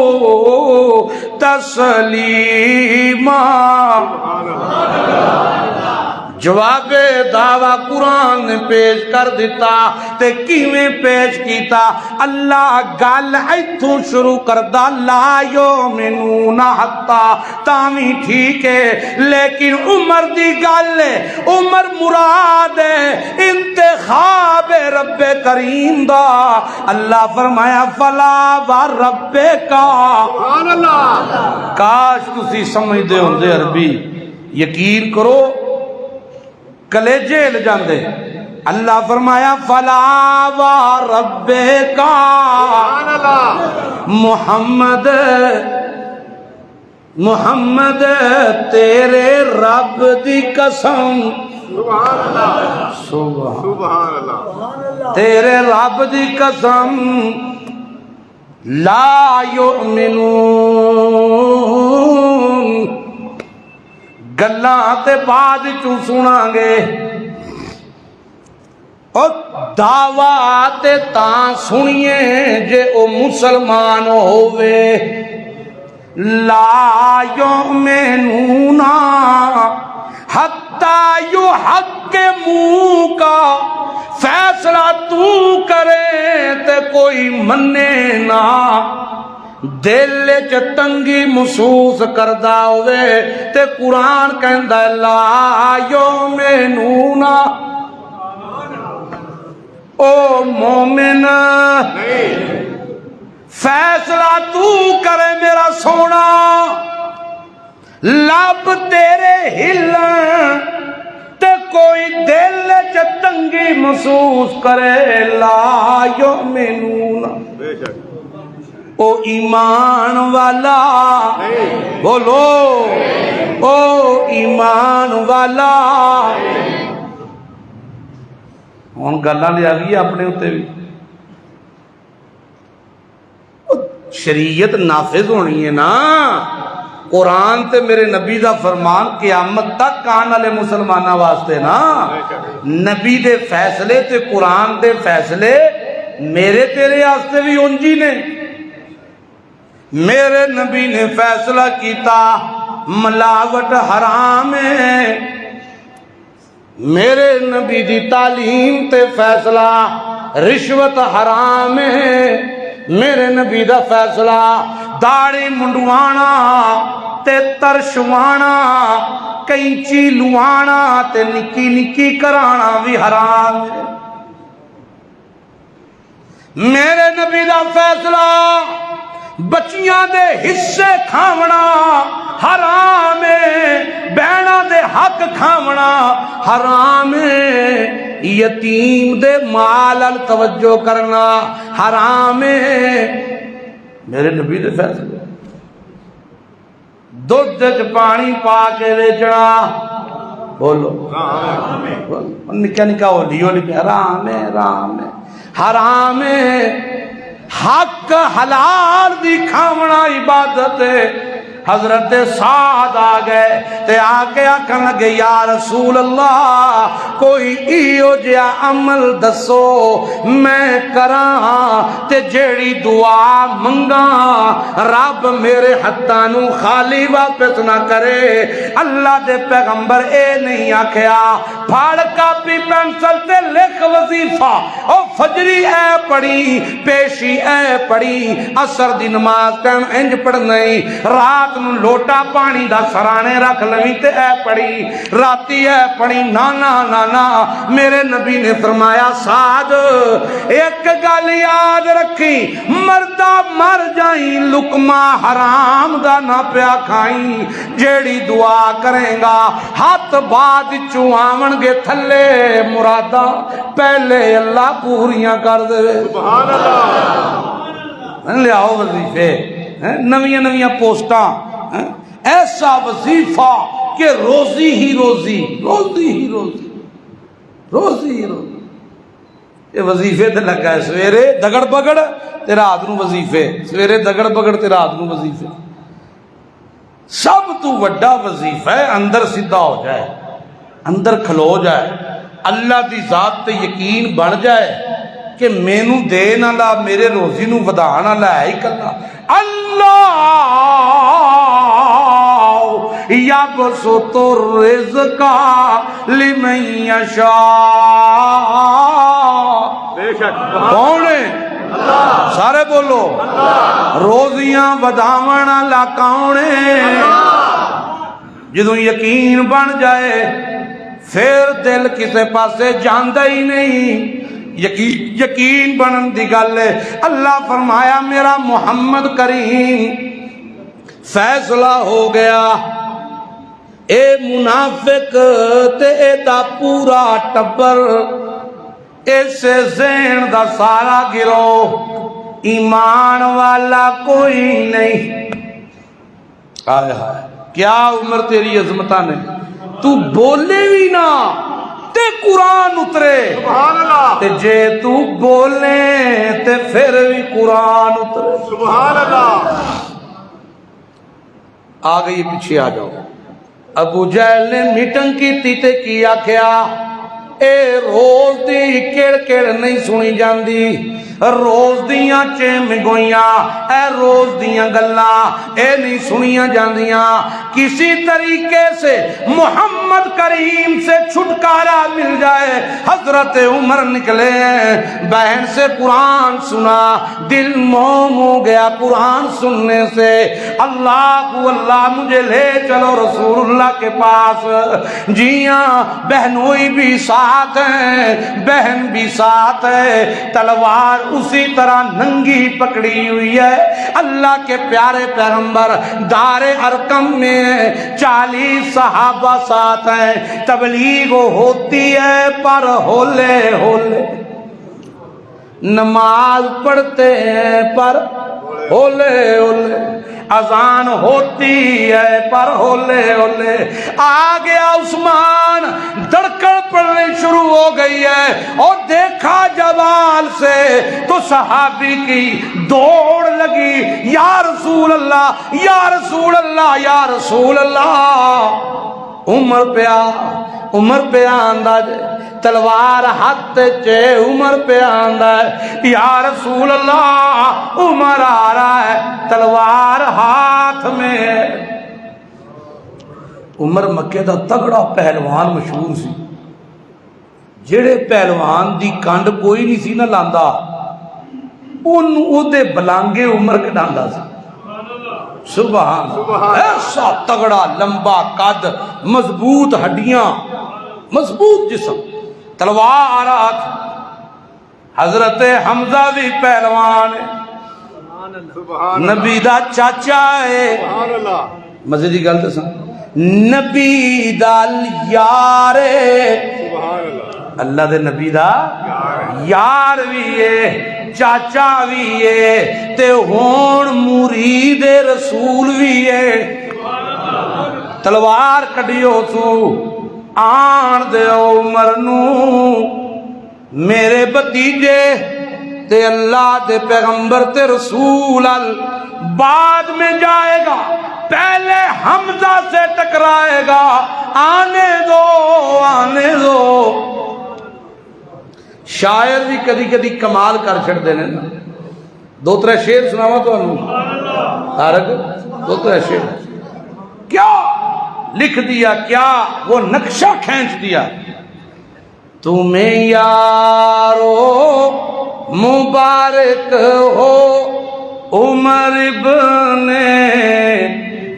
ویسلموا تسلیما جواب دعویٰ قرآن نے پیش کر دیتا تے کیویں پیش کیتا اللہ گل ایتھوں شروع کردا لا یؤمنون حتی تاویں ٹھیک ہے لیکن عمر دی گل ہے عمر مراد ہے انتخاب رب کریم دا اللہ فرمایا فلا وربک سبحان اللہ کاش تسی سمجھدے ہوندے عربی یقین کرو کلیجے ہل جاندے اللہ فرمایا فلا وربک سبحان اللہ محمد تیرے رب دی قسم سبحان اللہ سبحان اللہ تیرے رب دی قسم لا یؤمنون گلاں تے بعد چوں سناں گے او دعویٰ تے تاں سنیے جے او مسلمان ہووے لا یؤمنون حتی یحکموک فیصلہ تو کرے تے کوئی منے نہ دل چ تنگی محسوس کردا ہوئے تے قرآن کہندا لا یؤمنون او مومن فیصلہ تو کرے میرا سونا لب تیرے ہلن تے کوئی دل چ تنگی محسوس کرے لا یؤمنون بے شک او ایمان والا بولو او ایمان والا ہن گلاں لے آ گئی اپنے اوتے بھی شریعت نافذ ہونی ہے نا قرآن تے میرے نبی دا فرمان قیامت تک آنے والے مسلمانوں واسطے نا نبی دے فیصلے تے قرآن دے فیصلے میرے تیرے واسطے بھی انجی نے میرے نبی نے فیصلہ کیتا ملاوٹ حرام ہے میرے نبی دی تعلیم تے فیصلہ رشوت حرام ہے میرے نبی دا فیصلہ داڑھی منڈوانا تے ترشوانا کینچی لوانا تے نکی نکی کرانا بھی حرام ہے میرے نبی دا فیصلہ بچیاں دے حصے کھاونا حرام ہے بہنا دے حق کھاونا حرام ہے یتیم دے مال ال توجہ کرنا حرام ہے میرے نبی دے فیصلے دودھ چ پانی پا کے ویچنا بولو نکا نکا ہولی ہولی پہ حرام ہے حرام ہے حرام ہے حق حلال دی کھاونا عبادت ہے حضرت سعد آ گئے تے آ کے آکھن لگے یا رسول اللہ کوئی ایو جیا عمل دسو میں کراں تے جیڑی دعا منگاں رب میرے ہتھاں خالی واپس نہ کرے اللہ دے پیغمبر اے نہیں آکھیا پھاڑ کاپی پینسل تے لکھ وظیفہ او فجری اے پڑھی پیشی اے پڑھی عصر دی نماز ٹائم انج پڑھنی رات لوٹا پانی دا سرانے رکھ لویں تے اے پڑی راتی اے پڑی نانا نانا میرے نبی نے فرمایا سعد ایک گل یاد رکھی مردہ مر جائیں لقمہ حرام دا نہ پیا کھائیں جیڑی دعا کریں گا ہاتھ بعد چوامن گے تھلے مرادہ پہلے اللہ پوریاں کر دے سبحان اللہ لے آؤ وظیفے نویاں نویاں پوسٹاں ایسا وظیفہ کہ روزی ہی روزی روزی ہی روزی روزی ہی روزی یہ وظیفے تے لگا ہے سویرے دگڑ بگڑ تے رات نو وظیفے سویرے دگڑ بگڑ تے رات نو وظیفے سب تو وڈا وظیفہ ہے اندر سیدھا ہو جائے اندر کھلو جائے اللہ دی ذات تے یقین بن جائے کہ مینو دے نہ لا میرے روزی نو ودا نہ لا ہے کلا اللہ یبسط الرزق لمن یشاء بے شک کون ہے سارے بولو روزیاں وداون والا کون ہے جدوں یقین بن جائے پھر دل کسے پاسے جاندا ہی نہیں یقین بنن دی گل ہے اللہ فرمایا میرا محمد کریم فیصلہ ہو گیا اے منافق تے اے دا پورا ٹبر اسے زین دا سارا گروہ ایمان والا کوئی نہیں آئے ہائے کیا عمر تیری عظمتہ نے تو بولے بھی نہ تے قرآن اترے سبحان اللہ تے جے تو بولے تے پھر بھی قرآن اترے سبحان اللہ آگئی پیچھے آ جاؤ ابو جہل نے میٹنگ کی تے کیا کیا اے روز دی کیڑ کیڑ نہیں سنی جاندی روز دیاں چمگویاں اے روز دیاں گلاں اے نہیں سنیاں جاندیاں کسی طریقے سے محمد کریم سے چھٹکارا مل جائے حضرت عمر نکلے بہن سے قرآن سنا دل موم ہو گیا قرآن سننے سے اللہ مجھے لے چلو رسول اللہ کے پاس جی ہاں بہنوئی بھی ساتھ ہیں بہن بھی ساتھ ہے تلوار اسی طرح ننگی پکڑی ہوئی ہے اللہ کے پیارے پیغمبر دار ارقم میں 40 صحابہ ساتھ ہیں تبلیغ ہوتی ہے پر ہولے ہولے نماز پڑھتے ہیں پر ہولے ہولے اذان ہوتی ہے پر ہولے ہولے آ گیا عثمان دھڑکن پڑنے شروع ہو گئی ہے اور دیکھا جوال سے تو صحابی کی دوڑ لگی یا رسول اللہ یا رسول اللہ یا رسول اللہ عمر پہ آندا جے تلوار ہاتھ چے عمر پہ آندا ہے یا رسول اللہ عمر آ رہا ہے تلوار ہاتھ میں عمر مکے دا تگڑا پہلوان مشہور سی جڑے پہلوان دی کنڈ کوئی نہیں سی نہ لاندا او دے بلانگے عمر کڈاندا سی سبحان ایسا تگڑا لمبا قد مضبوط ہڈیاں مضبوط جسم تلوار ہاتھ حضرت حمزہ بھی پہلوان نبی دا چاچا ہے سبحان اللہ مزے دی گل دساں نبی دا یار سبحان اللہ اللہ دے نبی دا یار بھی ہے چاچا بھی ہے تے ہون مرید رسول بھی ہے تلوار کڈیو سو آن دیو عمر نو میرے بتیجے تے اللہ دے پیغمبر تے رسول بعد میں جائے گا، پہلے حمزہ سے ٹکرائے گا، آنے دو آنے دو۔ شاعر بھی کدی کدی کمال کر چھڑ دینے نا، دو ترے شعر سناوا تو تارک، دو ترے شعر کیا لکھ دیا، کیا وہ نقشہ کھینچ دیا۔ تمہیں یارو مبارک ہو عمر ابن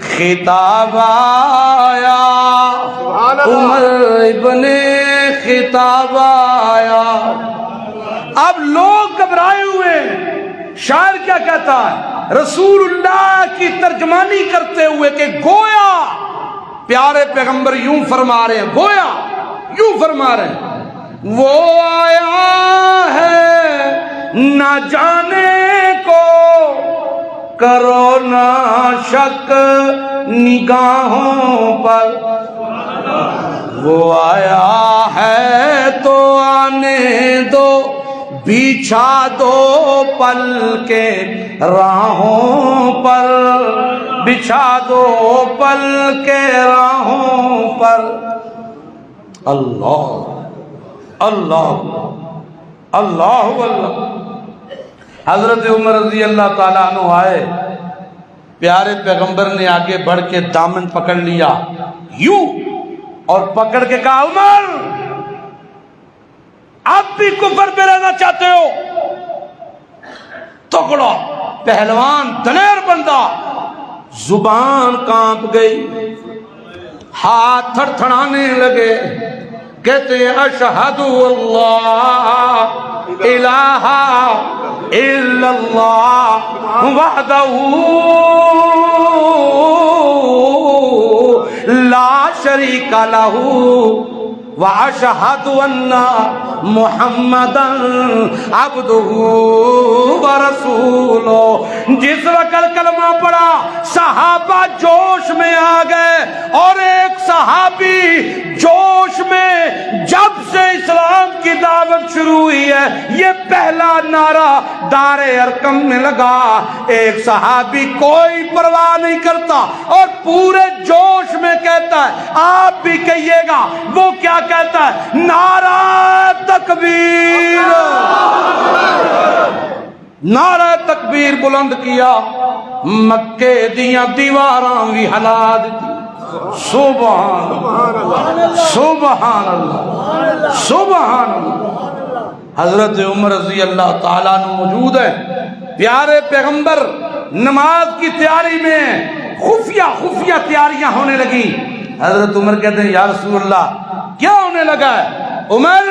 خطاب آیا، عمر ابن خطاب آیا۔ اب لوگ گھبرائے ہوئے، شاعر کیا کہتا ہے؟ رسول اللہ کی ترجمانی کرتے ہوئے کہ گویا پیارے پیغمبر یوں فرما رہے ہیں، گویا یوں فرما رہے ہیں، وہ آیا ہے نہ جانے کو کرو نہ شک نگاہوں پر، وہ آیا ہے تو آنے دو، بچھا دو پل کے راہوں پر، بچھا دو پل کے راہوں پر۔ اللہ اللہ اللہ اللہ۔ حضرت عمر رضی اللہ تعالیٰ عنہ آئے، پیارے پیغمبر نے آگے بڑھ کے دامن پکڑ لیا یوں اور پکڑ کے کہا، عمر آپ بھی کفر پہ رہنا چاہتے ہو؟ تکڑا پہلوان دلیر بندہ، زبان کانپ گئی، ہاتھ تھڑ تھڑانے لگے، کہتے ہیں اشہد اللہ الہ الا اللہ وحدہ لا شریک لہ واشہد ان محمدا عبدہ ورسولہ۔ جس وقت کلمہ پڑھا صحابہ جوش میں آ گئے، اور ایک صحابی جوش میں جب سے اسلام کی دعوت شروع ہوئی ہے یہ پہلا نعرہ دار ارقم میں لگا، ایک صحابی کوئی پرواہ نہیں کرتا اور پورے جوش میں کہتا ہے، آپ بھی کہیے گا، وہ کیا کہتا ہے؟ نعرہ تکبیر، نعرہ تکبیر بلند کیا، مکے دیاں دیواراں بھی ہلا دیتی۔ سبحان اللہ سبحان اللہ سبحان اللہ۔ حضرت عمر رضی اللہ تعالیٰ عنہ موجود ہے، پیارے پیغمبر نماز کی تیاری میں خفیہ تیاریاں ہونے لگی۔ حضرت عمر کہتے ہیں یا رسول اللہ کیا ہونے لگا ہے؟ عمر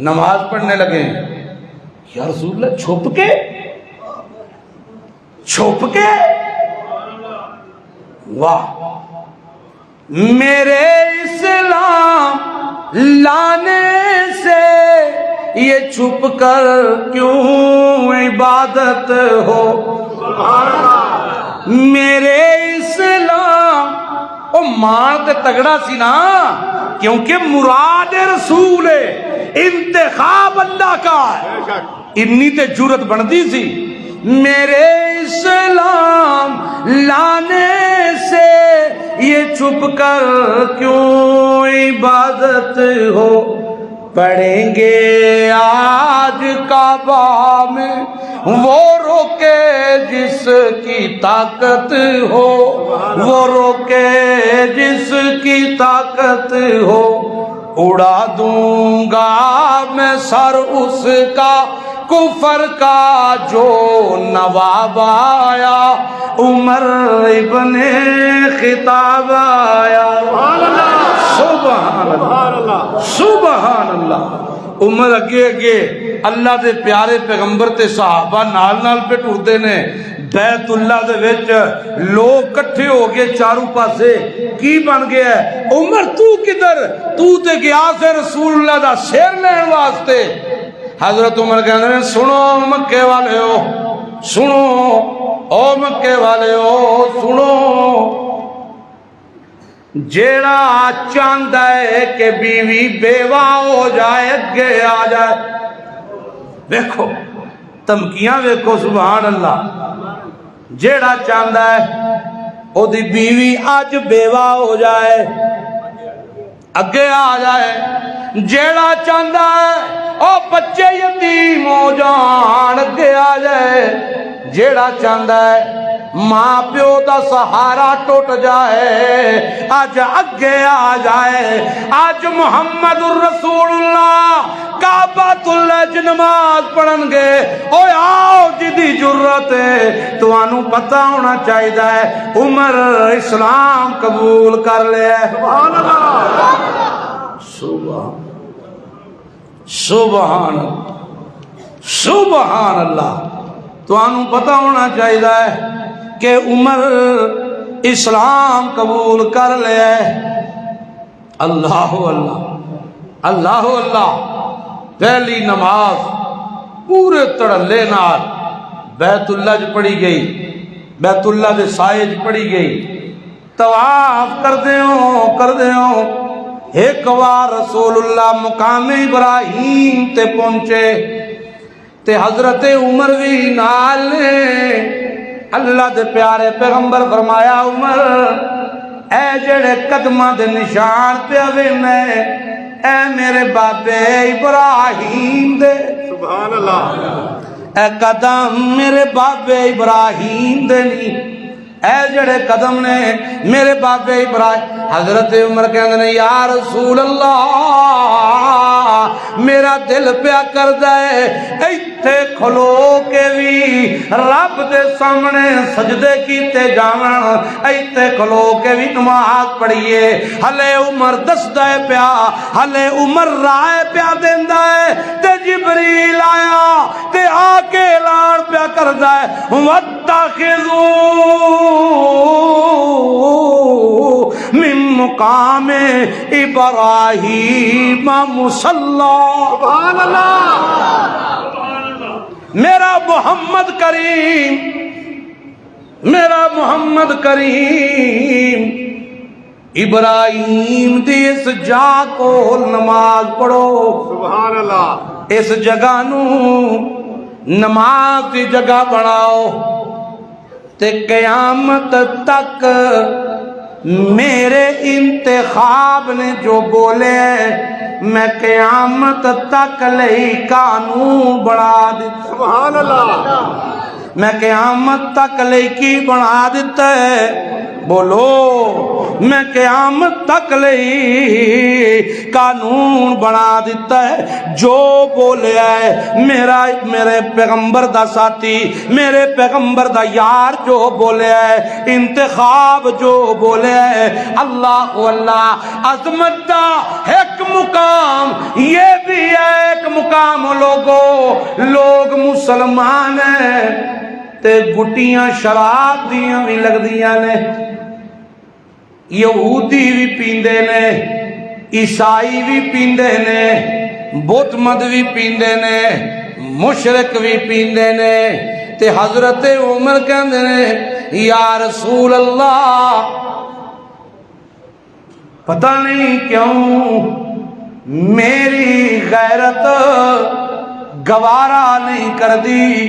نماز پڑھنے لگے، یا رسول اللہ چھپ کے واہ، میرے اسلام لانے سے یہ چھپ کر کیوں عبادت ہو؟ میرے اسلام او مان تے تگڑا سی نا، کیونکہ مراد رسول ہے، انتخاب اللہ کا ہے، انی تے جرت بندی سی۔ میرے اسلام لانے سے یہ چھپ کر کیوں عبادت ہو؟ پڑھیں گے آج کعبہ میں وہ روکے جس کی طاقت ہو، وہ روکے جس کی طاقت ہو، اڑا دوں گا میں سر اس کا کفر کا جو نواب آیا، عمر ابن خطاب آیا۔ سبحان اللہ سبحان اللہ۔ عمر اگے اگے اللہ دے پیارے پیغمبر تے صحابہ نال نال پہ ٹردے نے، بیت اللہ دے وچ لوگ کٹھے ہو گئے چاروں پاسے، کی بن گیا ہے؟ عمر تو کدھر؟ تو تے گیا سے رسول اللہ دا سیر لین واسطے۔ حضرت عمر کہنے ہیں سنو مکے والے ہو، سنو او مکے والے ہو، سنو جیڑا چاہتا ہے کہ بیوی بیوہ ہو جائے اگے آ جائے. دیکھو تمکیاں دیکھو سبحان اللہ. جیڑا چاہتا ہے او دی بیوی اج بیوہ ہو جائے اگے آ جائے. جیڑا چاہتا ہے او بچے یتیم ہو جان اگے آ جائے. جیڑا چاہتا ہے ماں پیو دا سہارا ٹوٹ جائے آج اگے آ جائے. آج محمد الرسول اللہ کعبۃ اللہ چ نماز پڑھن گے. اوے آؤ جدی جرت ہے تانوں پتہ ہونا چاہیے عمر اسلام قبول کر لیا. سبحان اللہ. سبحان سبحان اللہ. تانوں پتہ ہونا چاہیے کہ عمر اسلام قبول کر لیا. اللہ اللہ اللہ اللہ. پہلی نماز پورے تڑلے نال بیت اللہ چ پڑھی گئی, بیت اللہ دے سائے چ پڑھی گئی. طواف کردے ہو ایک بار رسول اللہ مقام ابراہیم تے پہنچے تے حضرت عمر بھی نال نے. اللہ دے پیارے پیغمبر فرمایا عمر اے جڑے قدماں دے نشان پہ وینے اے میرے بابے ابراہیم دے. سبحان اللہ. اے قدم میرے بابے ابراہیم دے نہیں, اے جڑے قدم نے میرے بابے ابراہیم. حضرت عمر کہندے نے یا رسول اللہ میرا دل پیا کردا ہے ایتھے کھلو کے بھی رب دے سامنے سجدے کیتے جاون, ایتھے کھلو کے بھی نماز پڑھیے. ہلے عمر دسدا ہے پیا, ہلے عمر رائے پیا دیندا ہے تے جبریل آیا تے آ کے اعلان پیا کردا ہے واتخذوا من مقام ابراہیم مصلی. سبحان اللہ. میرا محمد کریم, میرا محمد کریم ابراہیم دی اس جا کو نماز پڑھو. سبحان اللہ. اس جگہ نو نماز دی جگہ بناؤ تے قیامت تک میرے انتخاب نے جو بولے میں قیامت تک لئی قانون بنا دیتا. سبحان اللہ. میں قیامت تک لئی کی بنا دیتا ہے. بولو میں قیامت تک لئی قانون بنا دیتا ہے. جو بولے ہے میرے پیغمبر دا ساتھی, میرے پیغمبر دا یار جو بولے ہے, انتخاب جو بولے ہے, اللہ اللہ عظمت دا ایک مقام یہ بھی ہے. ایک مقام لوگ مسلمان ہیں تے گٹیاں شراب دیاں بھی لگ دیاں نے, یہودی بھی پیندے نے, عیسائی بھی پیندے نے, بت مد بھی پیندے نے, مشرک بھی پیندے نے. تے حضرت عمر کہندے نے یا رسول اللہ پتہ نہیں کیوں میری غیرت گوارا نہیں کردی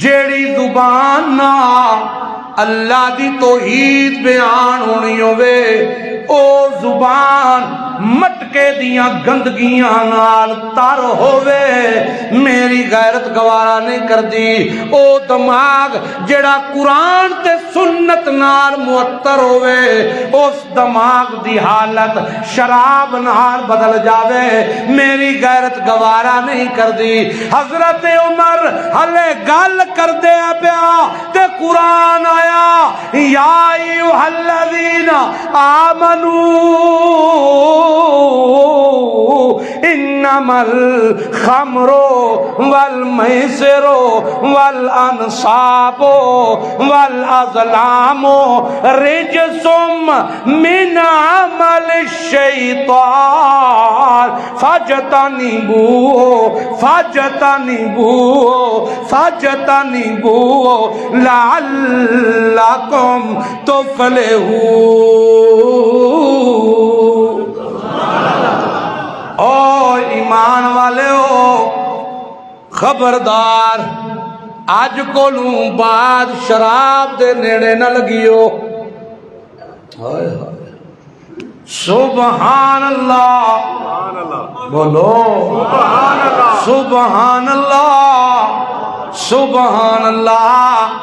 جیڑی زبان نہ اللہ دی توحید بیان ہونی ہوئے او زبان مٹکے دیاں گندگیاں نال تر ہوئے. میری غیرت گوارا نہیں کر دی. او دماغ جڑا قرآن تے سنت نال معطر ہوئے اس دماغ دی حالت شراب نال بدل جاوے. میری غیرت گوارا نہیں کر دی. حضرت عمر ہلے گل کر دے پیا تے قرآن آیا یا ایھا الذین آمنوا انما الخمر والمیسر والانصاب والازلام رجس من عمل الشیطان فاجتنبوه لعلکم تفلحون. او ایمان والے ہو خبردار اج کولوں بعد شراب دے نیڑے نہ لگیو ہائے ہائے سبحان اللہ سبحان اللہ بولو سبحان اللہ سبحان اللہ سبحان اللہ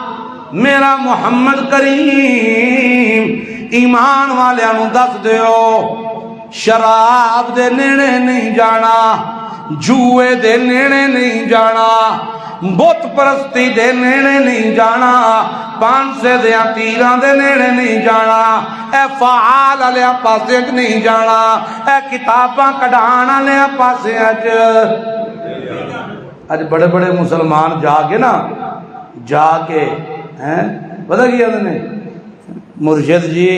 میرا محمد کریم ایمان والےاں نوں دس دیو شراب دے نیڑے نہیں جانا جوئے دے نیڑے نہیں جانا بت پرستی دے نیڑے نہیں جانا پانسے دیاں تیراں دے نیڑے نہیں جانا اے فعال والیاں پاسے نہیں جانا اے کتاباں کڈھان والیاں پاسے اج بڑے بڑے مسلمان جا کے نا جا کے ہیں پتہ کی کہتے ہیں مرشد جی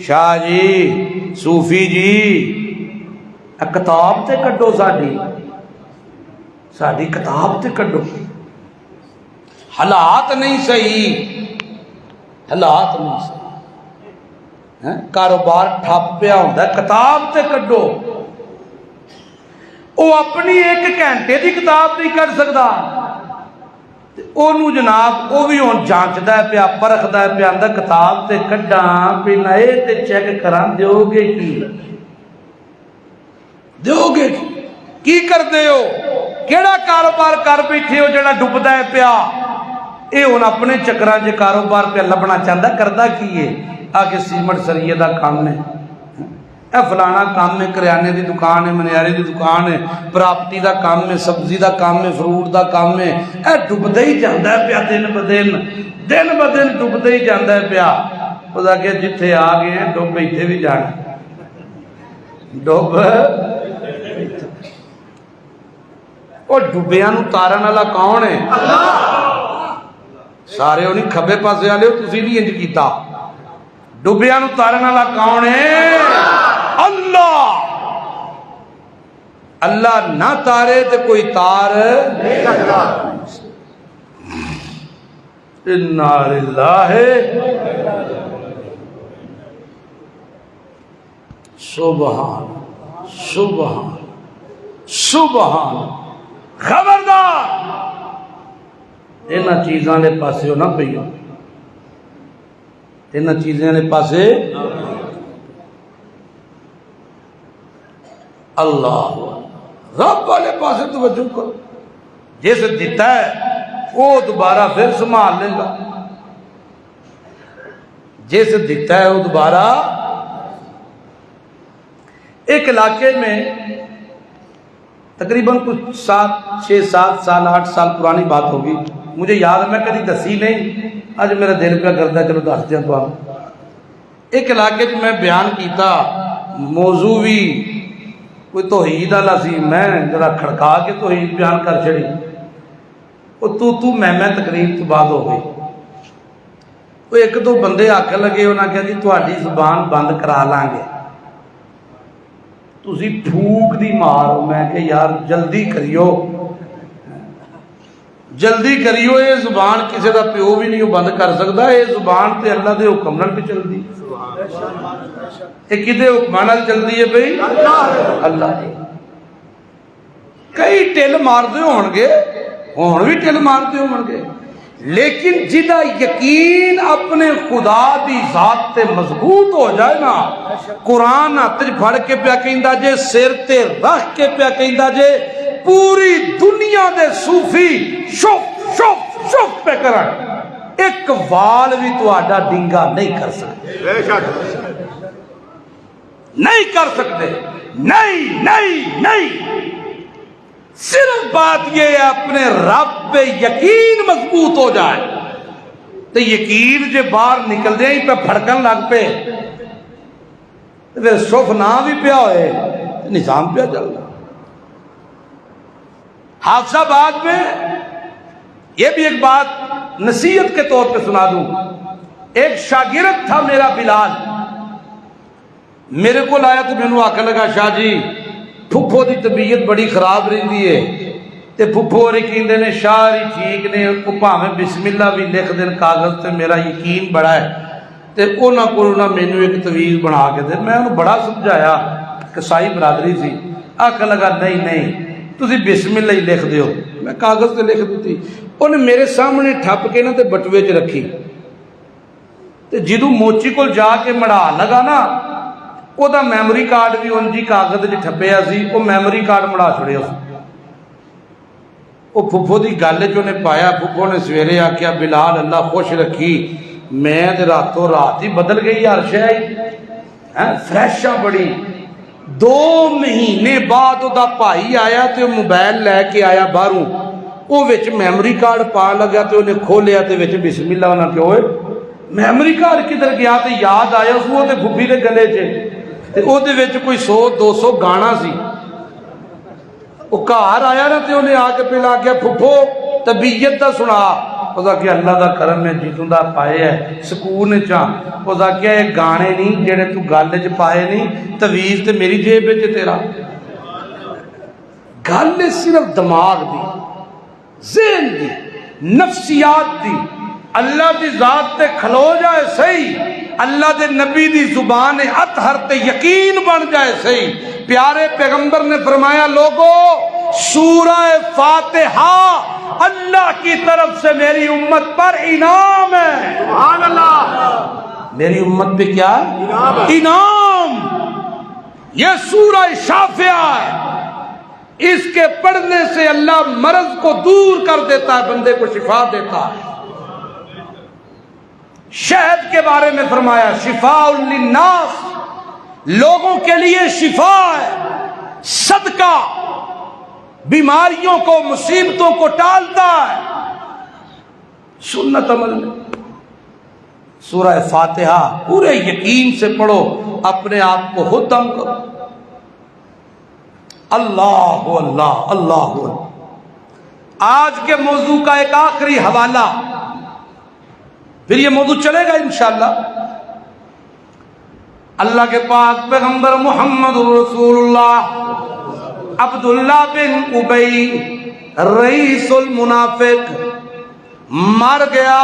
شاہ جی صوفی جی کتاب تے کڈو ساڈی کتاب تے کڈو حالات نہیں صحیح حالات نہیں صحیح کاروبار ٹھپ پیا ہوندا کتاب تے کڈو وہ اپنی ایک گھنٹے دی کتاب نہیں کر سکتا انہوں جناب وہ بھی ہوں جانچدا ہے پیا پرکھدا ہے پیا آندا کتاب تے کڈاں پہلا اے تے چیک کراں دیو گے کی کردے ہو کیڑا کاروبار کر بیٹھے ہو جڑا ڈبدا ہے پیا اے ہن اپنے چکراں چ کاروبار پہ لبنا چاہندا کردا کی ہے آگے سیمنٹ سریے دا کام ہے اے فلانا کام ہے کریانے دی دکان ہے منیاری دی دکان ہے پراپرٹی دا کام ہے سبزی دا کام ہے فروٹ دا کام ہے اے ڈبدا ہی جاندا ہے پیا دن ب دن ڈبدا ہی جاندا ہے پیا خدا کہ جتھے آ گئے ہیں ڈب ایتھے بھی جانا ڈب اور ڈبیاں نو تارن والا کون ہے سارے انہیں کھبے پاسے والے ہو تسی نہیں انج کیتا ڈبیاں نو تارن والا کون ہے اللہ اللہ نہ تارے تے کوئی تار نہیں سکتا انا للہ سبحان سبحان سبحان خبردار انہاں چیزاں دے پاسے نہ پئیو انہاں چیزاں دے پاسے اللہ رب والے پاسے توجہ کرو جس دیتا ہے وہ دوبارہ پھر سنبھال لے گا جس دیتا ہے وہ دوبارہ ایک علاقے میں تقریباً کچھ 6 7 سال 8 سال پرانی بات ہوگی مجھے یاد ہے میں کبھی دسی نہیں آج میرا دل پہ کرتا ہے چلو دس دیا تو ایک علاقے میں بیان کیتا موضوع بھی کوئی توحید والا سی میں ذرا کھڑکا کے توحید بیان کر چھڑی وہ تو میں تقریر تو بعد ہو گئی وہ ایک دو بندے آکھن لگے انہاں کہا جی تہاڈی زبان بند کرا لیں گے تسی پھوک دی مارو میں کہ یار جلدی کریو یہ زبان کسی دا پیو بھی نہیں بند کر سکتا یہ زبان تے اللہ دے حکم نال بھی چلدی یہ کدے حکم نال چلدی ہے بھئی اللہ دی کئی ٹل ماردے ہون گے ہون بھی ٹل مارتے ہون گے لیکن جدا یقین اپنے خدا دی ذات تے مضبوط ہو جائے نا قرآن ہاتھ پھڑ کے پیا کہندا جے سر تے رکھ کے پیا کہندا جے پوری دنیا دے صوفی شف شف شف پہ کرن ایک وال بھی تہاڈا ڈنگا نہیں کر سکتے بے شک نہیں کر سکتے نہیں صرف بات یہ ہے اپنے رب پہ یقین مضبوط ہو جائے تو یقین جو باہر نکل جائے پہ پھڑکن لگ پہ پھر شف نہ بھی پیا ہوئے نظام پیا چلنا حافظ آباد میں یہ بھی ایک بات نصیحت کے طور پہ سنا دوں ایک شاگرد تھا میرا بلال میرے کو لایا تو میں نے آکھنے لگا شاہ جی پھپھو دی طبیعت بڑی خراب رہی ہے تے پھپھو اور کہندے نے شاعری ٹھیک نے کو بھاویں بسم اللہ بھی لکھ دین کاغذ تے میرا یقین بڑا ہے تے انہاں کول نہ مینوں ایک تویز بنا کے دے. میں انہوں بڑا سمجھایا کہ سائی برادری سی. آکھن لگا نہیں تسی بسم اللہ ہی لکھ دیو. میں کاغذ تے لکھ دیتی. انہیں میرے سامنے ٹھپ کے نا تے بٹوے چ رکھی تے جدوں موچی کول جا کے مڑا لگا نا او دا میموری کارڈ بھی انجی کاغذ وچ ٹھپیا سی. او میموری کارڈ مڑا چھڑیا سی. او پھپھو دی گل وچ انہیں پایا. پھپھو نے سویرے آکھیا بلال اللہ خوش رکھی. میں تے راتوں رات ہی بدل گئی ہر شے فریش بڑی. 2 مہینے بعد او دا بھائی آیا تے موبائل لے کے آیا باہروں. او وچ میموری کارڈ پا لگا تے انہیں کھولیا تے وچ بسم اللہ انہاں کہ اوئے میموری کارڈ کدھر گیا. تے یاد آیا اس وہ تے پھپھی دے گلے چ تے او دے وچ کوئی 100-200 گانا سی. او گھر آیا نا تے انہیں آ کے پہلا کیا پھپھو طبیعت دا سنا. اس کہ اللہ دا کرم ہے جیتوں دا پائے ہے سکون چاں. اس کہ یہ گانے نہیں جڑے تو گل چ پائے نہیں. تویز تے میری جیب وچ تیرا. گل صرف دماغ دی ذہن دی نفسیات دی. اللہ دی ذات تے کھلو جائے صحیح. اللہ دے نبی دی زبان اطہر تے یقین بن جائے صحیح. پیارے پیغمبر نے فرمایا لوگو سورہ فاتحہ اللہ کی طرف سے میری امت پر انعام ہے. سبحان اللہ. میری امت پہ کیا انعام. یہ سورہ شافعہ ہے. اس کے پڑھنے سے اللہ مرض کو دور کر دیتا ہے بندے کو شفا دیتا ہے. شہد کے بارے میں فرمایا شفاء للناس لوگوں کے لیے شفا ہے. صدقہ بیماریوں کو مصیبتوں کو ٹالتا ہے. سنت عمل میں سورہ فاتحہ پورے یقین سے پڑھو. اپنے آپ کو خود دم کرو. اللہ اللہ اللہ. آج کے موضوع کا ایک آخری حوالہ پھر یہ موضوع چلے گا انشاءاللہ. اللہ کے پاک پیغمبر محمد رسول اللہ عبداللہ بن ابی رئیس المنافق مر گیا.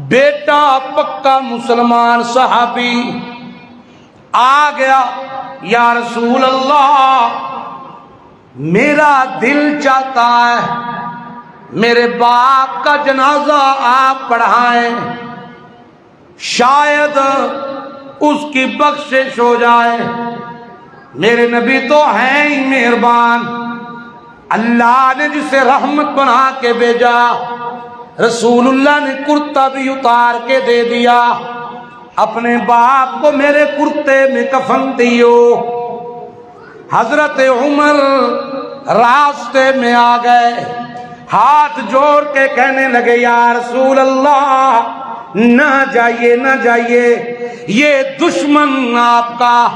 بیٹا پکا مسلمان صحابی آ گیا. یا رسول اللہ میرا دل چاہتا ہے میرے باپ کا جنازہ آپ پڑھائیں شاید اس کی بخشش ہو جائے. میرے نبی تو ہیں ہی مہربان. اللہ نے جسے رحمت بنا کے بھیجا. رسول اللہ نے کرتا بھی اتار کے دے دیا. اپنے باپ کو میرے کرتے میں کفن دیو. حضرت عمر راستے میں آ گئے. ہاتھ جوڑ کے کہنے لگے یا رسول اللہ نہ جائیے نہ جائیے. یہ دشمن آپ کا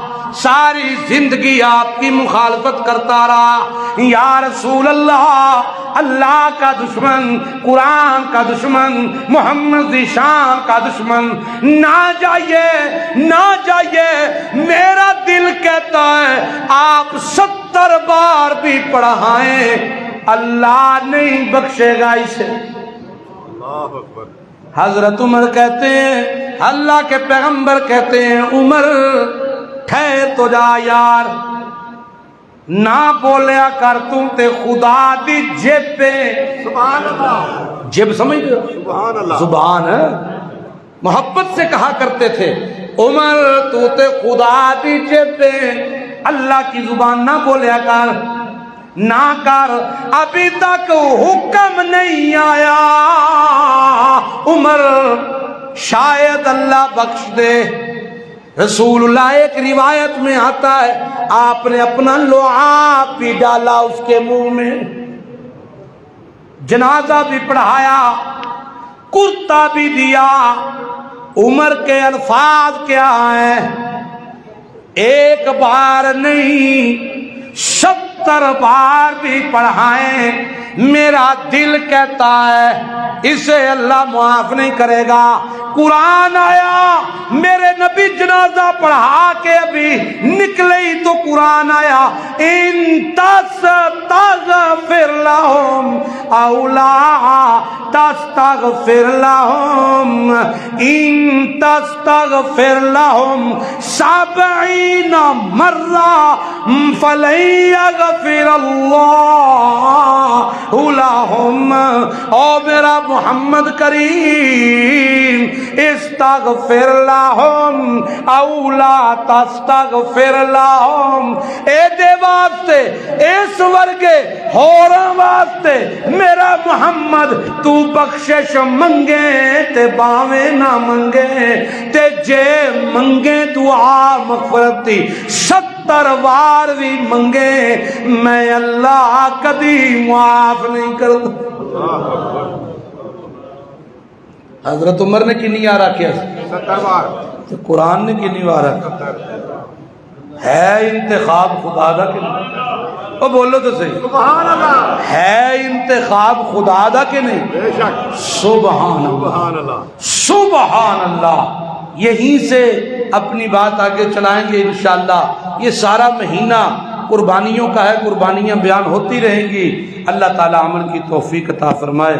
ساری زندگی آپ کی مخالفت کرتا رہا. یا رسول اللہ اللہ کا دشمن قرآن کا دشمن محمد دی شان کا دشمن نہ جائیے نہ جائیے. میرا دل کہتا ہے آپ 70 بار بھی پڑھائیں اللہ نہیں بخشے گا اسے. اللہ اکبر. حضرت عمر کہتے ہیں اللہ کے پیغمبر کہتے ہیں عمر ٹھہر تو جا یار نہ بولیا کر تم تے خدا دی جیب پہ. سبحان اللہ. جیب سمجھ دو سبحان اللہ. زبان ہے محبت سے کہا کرتے تھے عمر تو تے خدا دی جیب پہ اللہ کی زبان نہ بولیا کر نہ کر. ابھی تک حکم نہیں آیا عمر شاید اللہ بخش دے. رسول اللہ ایک روایت میں آتا ہے آپ نے اپنا لعاب بھی ڈالا اس کے منہ میں. جنازہ بھی پڑھایا کرتا بھی دیا. عمر کے الفاظ کیا ہیں ایک بار نہیں 70 بار بھی پڑھائیں. میرا دل کہتا ہے اسے اللہ معاف نہیں کرے گا. قرآن آیا میرے نبی جنازہ پڑھا کے ابھی نکلے ہی تو قرآن آیا ان تستغفر لهم او لا تستغفر لهم ان تستغفر لهم 70 مرہ فلن یغفر اللہ لهم. او میرا محمد کریم استغفر لهم او لا تستغفر لهم. اے دے واسطے اس ورگے ہوراں واسطے میرا محمد تو بخشش منگے تے باویں نہ منگے تے جے منگے دعا مغفرت دی 70 وار بھی منگے میں اللہ کبھی معاف نہیں کرتا. حضرت عمر نے کنی آ رکھیا 70 بار. تو قرآن نے کنی آ رکھیا ہے انتخاب خدا دا کہ نہیں؟ او بولو تو صحیح سبحان اللہ. ہے انتخاب خدا دا کہ نہیں؟ بے شک. سبحان اللہ سبحان اللہ. سبحان اللہ. یہیں سے اپنی بات آگے چلائیں گے انشاءاللہ. یہ سارا مہینہ قربانیوں کا ہے، قربانیاں بیان ہوتی رہیں گی. اللہ تعالی عمل کی توفیق عطا فرمائے.